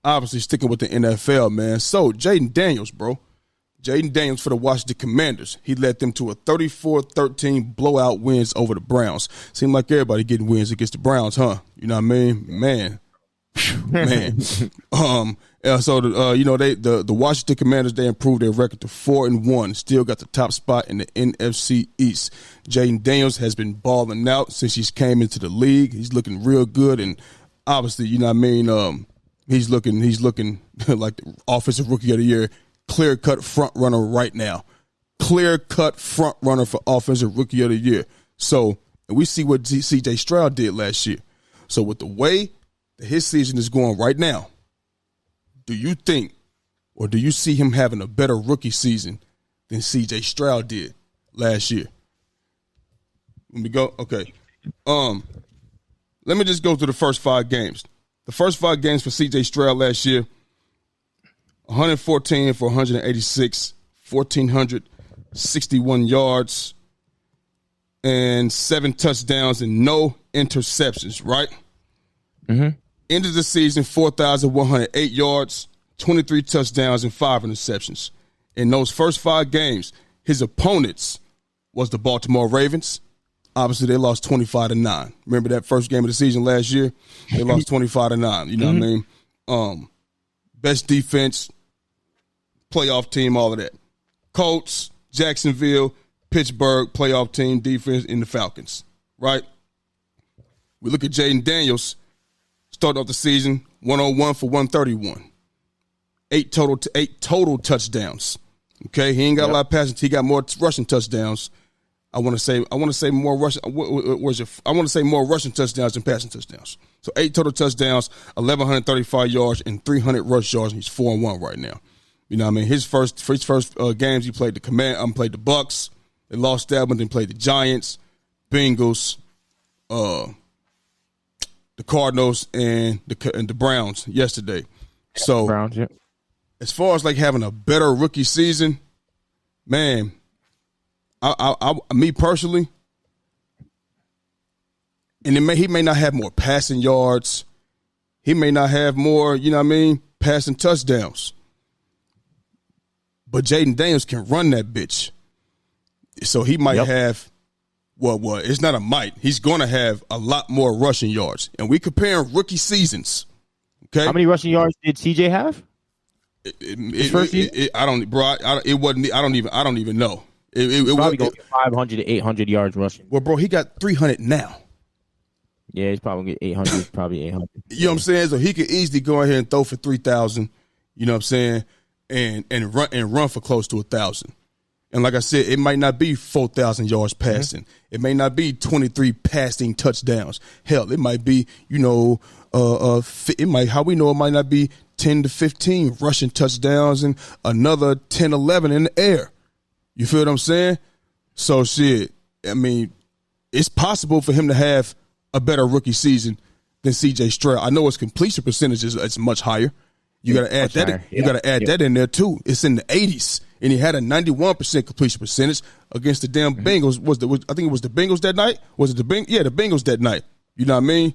obviously sticking with the NFL, man. So, Jaden Daniels, bro. Jaden Daniels for the Washington Commanders. He led them to a 34-13 blowout wins over the Browns. Seemed like everybody getting wins against the Browns, huh? You know what I mean? Man. So the Washington Commanders, they improved their record to 4-1. Still got the top spot in the NFC East. Jaden Daniels has been balling out since he's came into the league. He's looking real good, and obviously, you know what I mean. He's looking like the offensive rookie of the year, clear cut front runner right now. Clear cut front runner for offensive rookie of the year. So, and we see what C.J. Stroud did last year. So with the way that his season is going right now, do you think, or do you see him having a better rookie season than C.J. Stroud did last year? Let me go. Okay. Let me just go through the first 5 games. The first 5 games for C.J. Stroud last year, 114 for 186, 1,461 yards, and 7 touchdowns and no interceptions, right? Mm-hmm. Ended the season 4,108 yards, 23 touchdowns, and 5 interceptions. In those first 5 games, his opponents was the Baltimore Ravens. Obviously, they lost 25-9. Remember that first game of the season last year? They lost 25-9. You know what I mean? Best defense, playoff team, all of that. Colts, Jacksonville, Pittsburgh, playoff team, defense, and the Falcons, right? We look at Jaden Daniels, starting off the season, 101 for 131. 8 total touchdowns. Okay, he ain't got a lot of passing. He got more rushing touchdowns. I want to say more rushing. I want to say more rushing touchdowns than passing touchdowns. So 8 total touchdowns, 1,135 yards, and 300 rush yards. And he's 4-1 right now. You know what I mean? His first games, he played played the Bucks. They lost that one. Then played the Giants, Bengals, the Cardinals, and the Browns yesterday. So Browns, yeah. As far as like having a better rookie season, man, I me personally, and he may not have more passing yards, he may not have more, you know what I mean, passing touchdowns, but Jaden Daniels can run that bitch, so he might have. Well, it's not a might. He's going to have a lot more rushing yards, and we comparing rookie seasons. Okay, how many rushing yards did CJ have? I don't, bro. It wasn't. I don't even know. It probably go 500 to 800 yards rushing. Well, bro, he got 300 now. Yeah, he's probably get 800. Probably 800. You know what I'm saying? So he could easily go ahead and throw for 3,000. You know what I'm saying? And run for close to 1,000. And like I said, it might not be 4,000 yards passing. Mm-hmm. It may not be 23 passing touchdowns. Hell, it might be, it might not be 10 to 15 rushing touchdowns and another 10, 11 in the air. You feel what I'm saying? So shit, I mean, it's possible for him to have a better rookie season than CJ Stroud. I know his completion percentage is much higher. You got to add that. You got to add that in there too. It's in the 80s, and he had a 91% completion percentage against the damn Bengals. I think it was the Bengals that night. Was it the Bengals? Yeah, the Bengals that night. You know what I mean?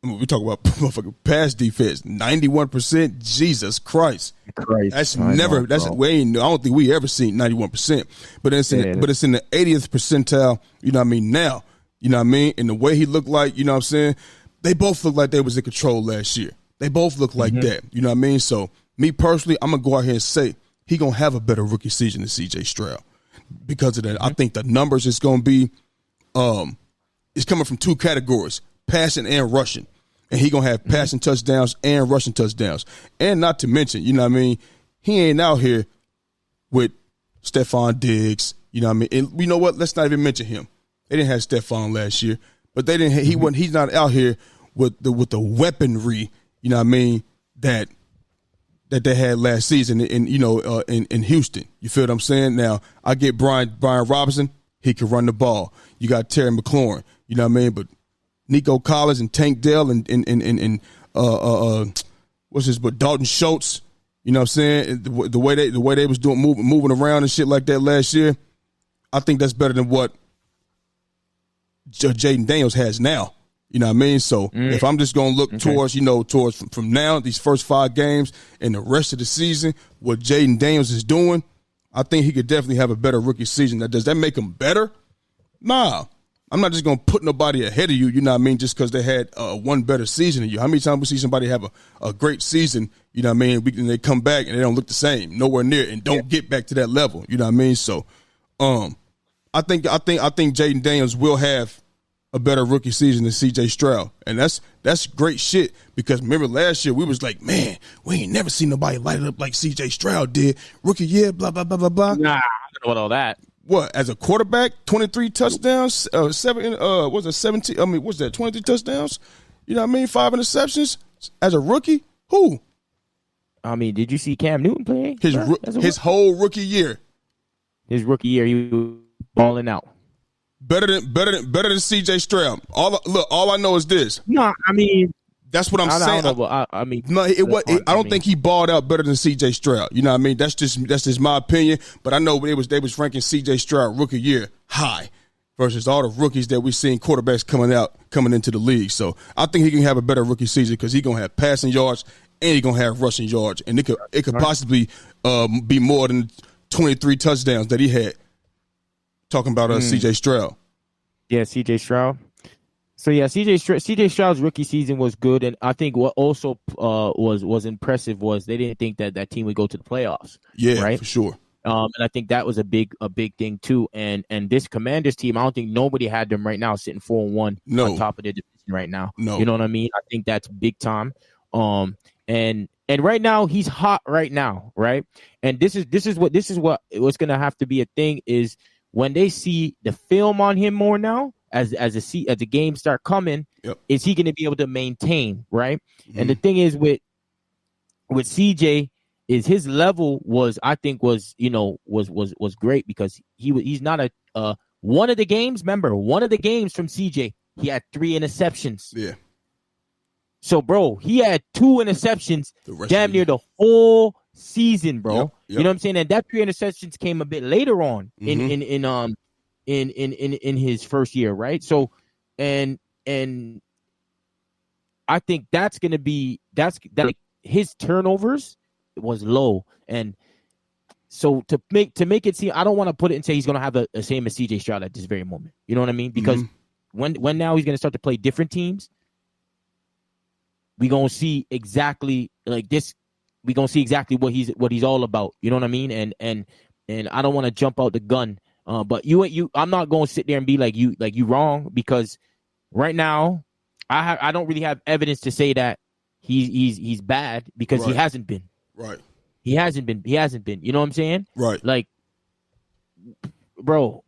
We talk about motherfucking pass defense. 91%. Jesus Christ. That's never. That's way. I don't think we ever seen 91%. But it's in the 80th percentile. You know what I mean? Now, you know what I mean? And the way he looked like, you know what I'm saying? They both looked like they was in control last year. They both look like that. You know what I mean? So, me personally, I'm going to go out here and say he going to have a better rookie season than CJ Stroud. Because of that, I think the numbers is going to be it's coming from 2 categories, passing and rushing. And he going to have passing touchdowns and rushing touchdowns. And not to mention, you know what I mean, he ain't out here with Stephon Diggs, you know what I mean? And you know what? Let's not even mention him. They didn't have Stephon last year, but they didn't he's not out here with the weaponry, you know what I mean, that they had last season in Houston. You feel what I'm saying? Now, I get Brian Robinson, he can run the ball. You got Terry McLaurin, you know what I mean? But Nico Collins and Tank Dell and Dalton Schultz, you know what I'm saying? The way they was doing moving around and shit like that last year, I think that's better than what Jaden Daniels has now. You know what I mean? So if I'm just going to look towards from now, these first 5 games and the rest of the season, what Jaden Daniels is doing, I think he could definitely have a better rookie season. Now, does that make him better? Nah. I'm not just going to put nobody ahead of you, you know what I mean, just because they had one better season than you. How many times we see somebody have a great season, you know what I mean, and they come back and they don't look the same, nowhere near, and don't get back to that level, you know what I mean? So I think Jaden Daniels will have a better rookie season than CJ Stroud. And that's great shit, because remember last year we was like, man, we ain't never seen nobody light it up like CJ Stroud did. Rookie year, blah, blah, blah, blah, blah. Nah, I don't know about all that. What, as a quarterback, 23 touchdowns, 17, I mean, what's that, 23 touchdowns? You know what I mean? 5 interceptions as a rookie? Who? I mean, did you see Cam Newton play? His whole rookie year. His rookie year, he was balling out. Better than CJ Stroud. All I know is this. No, I mean, That's what I'm saying. I don't know, but I mean, no, I don't think he balled out better than C.J. Stroud. You know what I mean? That's just my opinion. But I know they was ranking C.J. Stroud rookie year high versus all the rookies that we've seen quarterbacks coming into the league. So I think he can have a better rookie season because he's gonna have passing yards and he's gonna have rushing yards, and it could possibly be more than 23 touchdowns that he had. Talking about C.J. Stroud. Yeah, C.J. Stroud. So yeah, C.J. Stroud's rookie season was good, and I think what also was impressive was they didn't think that team would go to the playoffs. Yeah, right? For sure. And I think that was a big thing too. And this Commanders team, I don't think nobody had them right now sitting 4-1 on top of their division right now. No. You know what I mean? I think that's big time. And right now he's hot right now, right? And this is what's gonna have to be a thing is when they see the film on him more now. As the games start coming, is he going to be able to maintain, right? Mm-hmm. And the thing is with CJ is his level was great because he's not a one of the games. Remember, one of the games from CJ, he had 3 interceptions. Yeah. So, bro, he had 2 interceptions damn near the whole season, bro. Yep. You know what I'm saying? And that 3 interceptions came a bit later on in his first year, right? So, and I think that's gonna be his turnovers was low, and so to make it seem, I don't want to put it and say he's gonna have the same as CJ Stroud at this very moment. You know what I mean? Because when now he's gonna start to play different teams, we gonna see exactly like this. We gonna see exactly what he's all about. You know what I mean? And I don't want to jump out the gun. But I'm not going to sit there and be like you wrong because right now I don't really have evidence to say that he's bad because he hasn't been. Right. He hasn't been. You know what I'm saying? Right. Like, bro,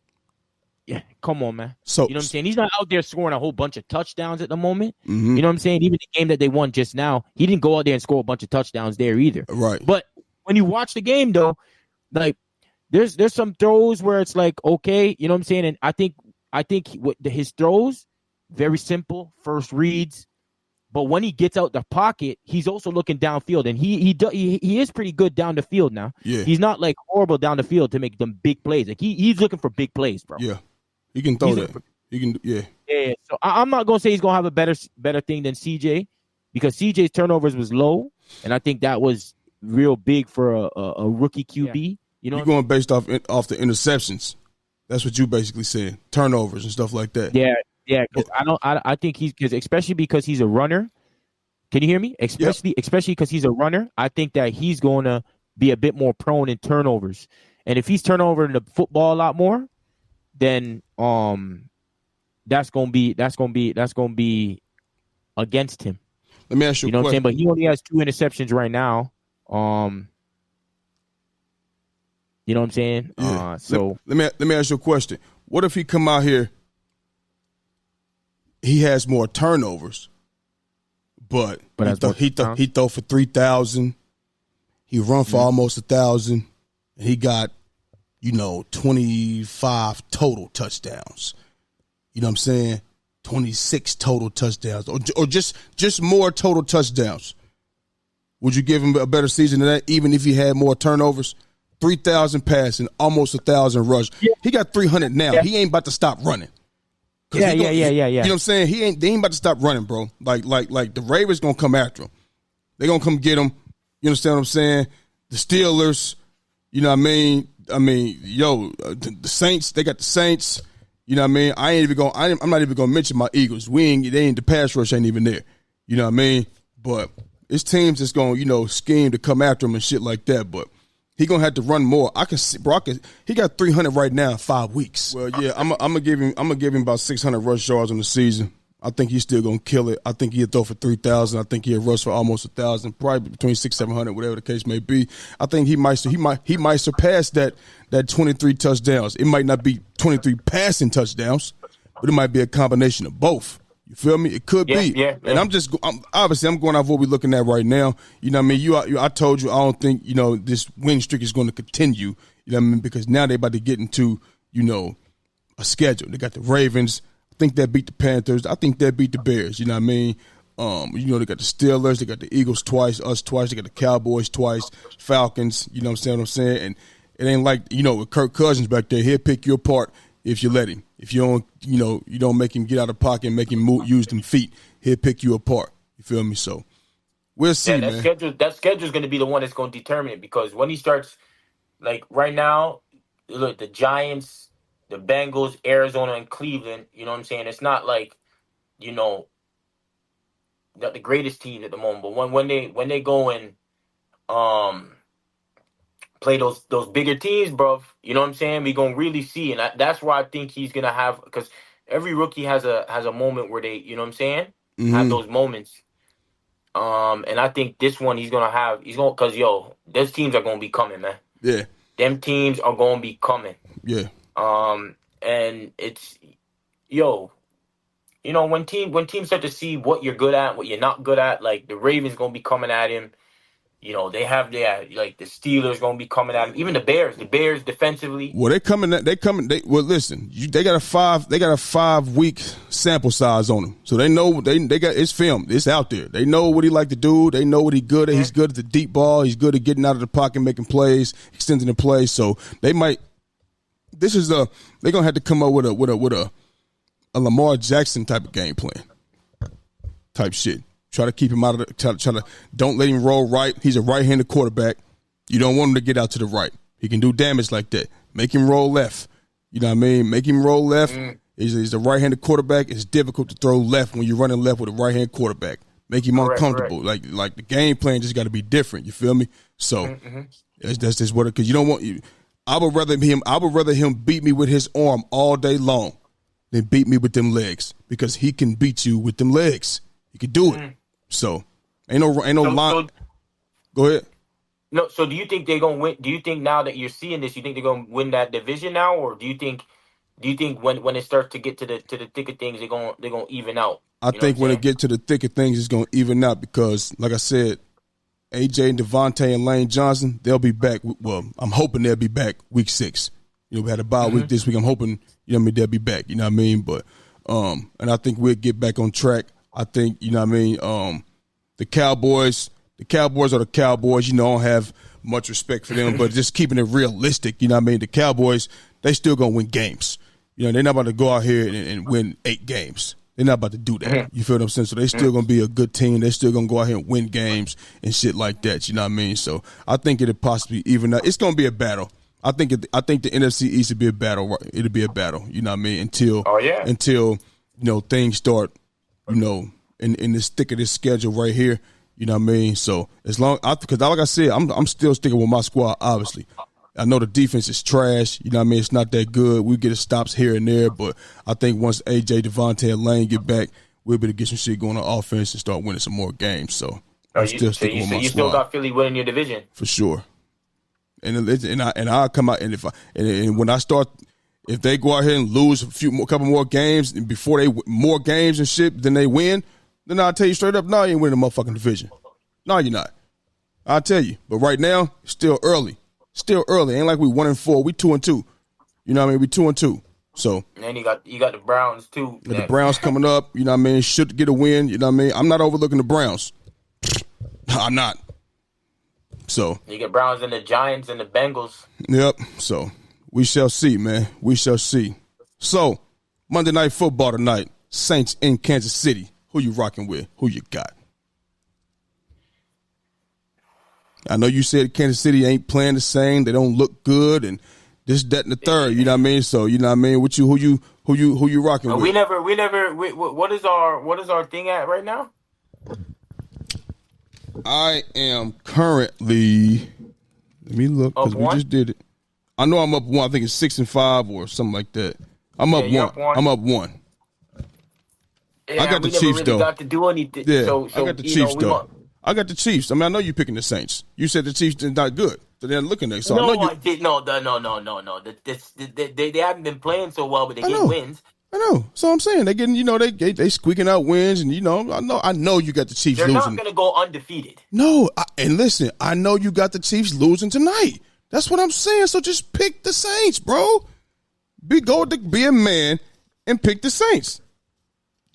yeah, come on, man. So you know what I'm saying? He's not out there scoring a whole bunch of touchdowns at the moment. Mm-hmm. You know what I'm saying? Even the game that they won just now, he didn't go out there and score a bunch of touchdowns there either. Right. But when you watch the game though, like. There's some throws where it's like, okay, you know what I'm saying? And I think his throws, very simple, first reads. But when he gets out the pocket, he's also looking downfield. And he is pretty good down the field now. Yeah. He's not like horrible down the field to make them big plays. Like he's looking for big plays, bro. Yeah. He can throw that. He can, yeah. Yeah. So I'm not going to say he's going to have a better thing than CJ because CJ's turnovers was low. And I think that was real big for a rookie QB. Yeah. You're going based off the interceptions. That's what you basically said. Turnovers and stuff like that. Yeah. Because I think especially because he's a runner. Can you hear me? Especially because he's a runner. I think that he's going to be a bit more prone in turnovers. And if he's turning the football a lot more, then that's going to be against him. Let me ask you a question. You know what I'm saying? But he only has 2 interceptions right now. You know what I'm saying? Yeah. So let me ask you a question. What if he come out here, he has more turnovers, but he throw for 3,000, he run for almost 1,000, and he got 25 total touchdowns. You know what I'm saying? 26 total touchdowns, or just more total touchdowns. Would you give him a better season than that, even if he had more turnovers? 3,000 passing, almost 1,000 rush. Yeah. He got 300 now. Yeah. He ain't about to stop running. Yeah. You know what I'm saying? They ain't about to stop running, bro. Like the Ravens gonna come after him. They gonna come get him. You understand what I'm saying? The Steelers. You know what I mean? The Saints. They got the Saints. You know what I mean? I'm not even gonna mention my Eagles. The pass rush ain't even there. You know what I mean? But it's teams that's gonna scheme to come after him and shit like that. But he gonna have to run more. I can see, bro. He got 300 right now in 5 weeks. Well, yeah, I'm gonna give him about 600 rush yards in the season. I think he's still gonna kill it. I think he'll throw for 3,000. I think he'll rush for almost 1,000, probably between 600-700, whatever the case may be. I think he might surpass that 23 touchdowns. It might not be 23 passing touchdowns, but it might be a combination of both. You feel me? It could be. Yeah. And I'm going off what we're looking at right now. You know what I mean? I told you I don't think, this win streak is going to continue. You know what I mean? Because now they're about to get into, a schedule. They got the Ravens. I think they beat the Panthers. I think they beat the Bears. You know what I mean? They got the Steelers, they got the Eagles twice, us twice, they got the Cowboys twice, Falcons. You know what I'm saying? And it ain't like with Kirk Cousins back there. He'll pick you apart if you let him. If you don't, you don't make him get out of pocket and make him use them feet, he'll pick you apart. You feel me? So we'll see, man. That schedule is going to be the one that's going to determine it, because when he starts, like right now, look, the Giants, the Bengals, Arizona, and Cleveland. You know what I'm saying? It's not like the greatest teams at the moment, but when they go and play those bigger teams, bro, you know what I'm saying? We gonna really see, and that's why I think he's gonna have, because every rookie has a moment where they, you know what I'm saying, have those moments. And I think this one because those teams are gonna be coming, man. Yeah, them teams are gonna be coming. Yeah. And it's when teams start to see what you're good at, what you're not good at, like the Ravens gonna be coming at him. They have like the Steelers gonna be coming at him. Even the Bears defensively. Well, listen, they got a 5-week sample size on him, so they know they got it's film. It's out there. They know what he like to do. They know what he's good at. He's good at the deep ball. He's good at getting out of the pocket, making plays, extending the play. So they might. They're gonna have to come up with a Lamar Jackson type of game plan, type shit. Try to keep him out of try to don't let him roll right. He's a right-handed quarterback. You don't want him to get out to the right. He can do damage like that. Make him roll left. You know what I mean? Make him roll left. He's a right-handed quarterback. It's difficult to throw left when you're running left with a right-hand quarterback. Make him uncomfortable. Correct. Like the game plan just got to be different. You feel me? So that's just what because you don't want you. I would rather him beat me with his arm all day long than beat me with them legs, because he can beat you with them legs. He can do it. So ain't no line. Go ahead. No, so do you think they're gonna win? Do you think now that you're seeing this, you think they're gonna win that division now, or do you think when it starts to get to the thick of things, they're gonna even out? I think when it gets to the thick of things, it's gonna even out, because, like I said, AJ and Devontae and Lane Johnson, they'll be back. Well, I'm hoping they'll be back week 6. We had a bye week this week. I'm hoping they'll be back. You know what I mean? But and I think we'll get back on track. I think, the Cowboys are the Cowboys. I don't have much respect for them, but just keeping it realistic, the Cowboys, they still going to win games. They're not about to go out here and win 8 games. They're not about to do that. You feel what I'm saying? So they still going to be a good team. They're still going to go out here and win games and shit like that. You know what I mean? So I think it'll possibly even out. It's going to be a battle. I think the NFC East will be a battle. It'll be a battle. You know what I mean? Until things start, in this thick of this schedule right here. You know what I mean? So because like I said, I'm still sticking with my squad. Obviously, I know the defense is trash. You know what I mean? It's not that good. We get stops here and there, but I think once AJ, Devontae, and Lane get back, we'll be able to get some shit going on offense and start winning some more games. So I'm still sticking with my squad. You still got Philly winning your division for sure. And I'll come out, and when I start, if they go out here and lose couple more games before more games and shit than they win, then I'll tell you straight up, no, you ain't winning the motherfucking division. No, you're not. I'll tell you. But right now, it's still early. Ain't like we 1-4. We 2-2. You know what I mean? We 2-2. So and then you got the Browns too. The Browns coming up. You know what I mean? Should get a win. You know what I mean? I'm not overlooking the Browns. I'm not. So you get Browns and the Giants and the Bengals. Yep. So we shall see, man. We shall see. So Monday Night Football tonight. Saints in Kansas City. Who you rocking with? Who you got? I know you said Kansas City ain't playing the same. They don't look good, and this, that, and the third. You know what I mean? So you know what I mean. Who you rocking with? We never. What is our thing at right now? I am currently. Let me look, because we just did it. I know I'm up 1. I think it's 6-5 or something like that. I'm up 1. I'm up 1. Yeah, I got the Chiefs really though. Got to do anything. Yeah, so, I got the Chiefs though. I got the Chiefs. I mean, I know you're picking the Saints. You said the Chiefs are not good, so they're looking at. So no, I did. No. They haven't been playing so well, but they get wins. I know. So I'm saying they getting, they squeaking out wins, and I know you got the Chiefs losing. losing. They're not going to go undefeated. No, and listen, I know you got the Chiefs losing tonight. That's what I'm saying. So just pick the Saints, bro. Be a man and pick the Saints.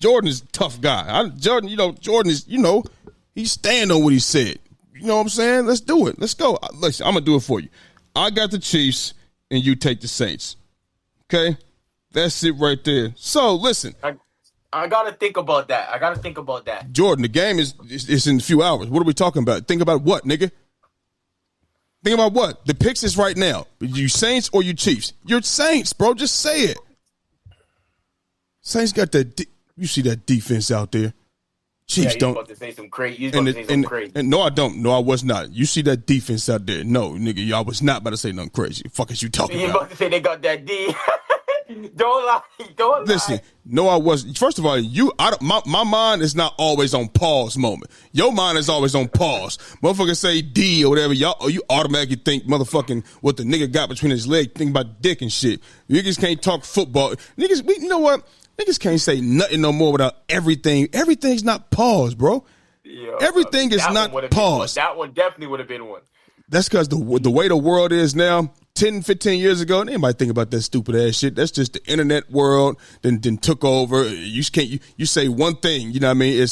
Jordan is a tough guy. Jordan is, he stand on what he said. You know what I'm saying? Let's do it. Let's go. Listen, I'm going to do it for you. I got the Chiefs, and you take the Saints. Okay? That's it right there. So, listen. I got to think about that. Jordan, the game is in a few hours. What are we talking about? Think about what, nigga? Think about what? The picks is right now. You Saints or you Chiefs? You're Saints, bro. Just say it. Saints got that. You see that defense out there. Chiefs don't. About to say some crazy. You about to say something crazy. And no, I don't. No, I was not. You see that defense out there? No, nigga, y'all was not about to say nothing crazy. Fuck is you talking about? You about to say they got that D? Don't lie. Listen, no, I wasn't. First of all, my mind is not always on pause moment. Your mind is always on pause. Motherfuckers say D or whatever, you automatically think motherfucking what the nigga got between his legs, think about dick and shit. Niggas can't talk football. Niggas, you know what? Niggas can't say nothing no more without everything. Everything's not paused, bro. Yo, everything is not paused. That one definitely would have been one. That's because the way the world is now, 10, 15 years ago, anybody think about that stupid ass shit. That's just the internet world then took over. You say one thing, you know what I mean?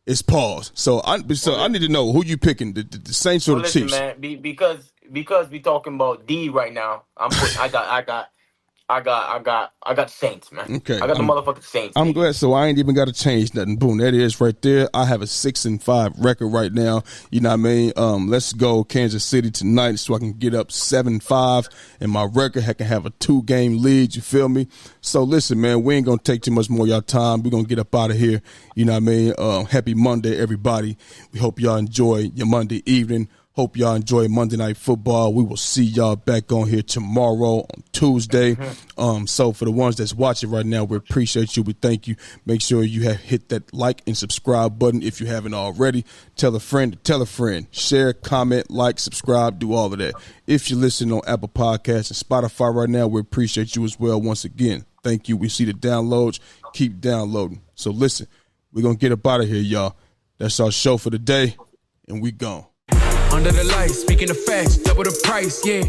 It's paused. So I need to know who you picking, the Saints or the Chiefs. Man, because we talking about D right now. I got Saints, man. Okay, I got the motherfucking Saints. I'm glad. So I ain't even got to change nothing. Boom, that is right there. I have a 6-5 record right now. You know what I mean? Let's go Kansas City tonight so I can get up 7-5 and my record. I can have a 2-game lead. You feel me? So listen, man, we ain't gonna take too much more of y'all time. We're gonna get up out of here. You know what I mean? Happy Monday, everybody. We hope y'all enjoy your Monday evening. Hope y'all enjoy Monday Night Football. We will see y'all back on here tomorrow on Tuesday. So for the ones that's watching right now, we appreciate you. We thank you. Make sure you have hit that like and subscribe button if you haven't already. Tell a friend to tell a friend. Share, comment, like, subscribe, do all of that. If you're listening on Apple Podcasts and Spotify right now, we appreciate you as well. Once again, thank you. We see the downloads. Keep downloading. So listen, we're going to get up out of here, y'all. That's our show for the day, and we gone. Under the lights, speaking of facts, double the price, yeah.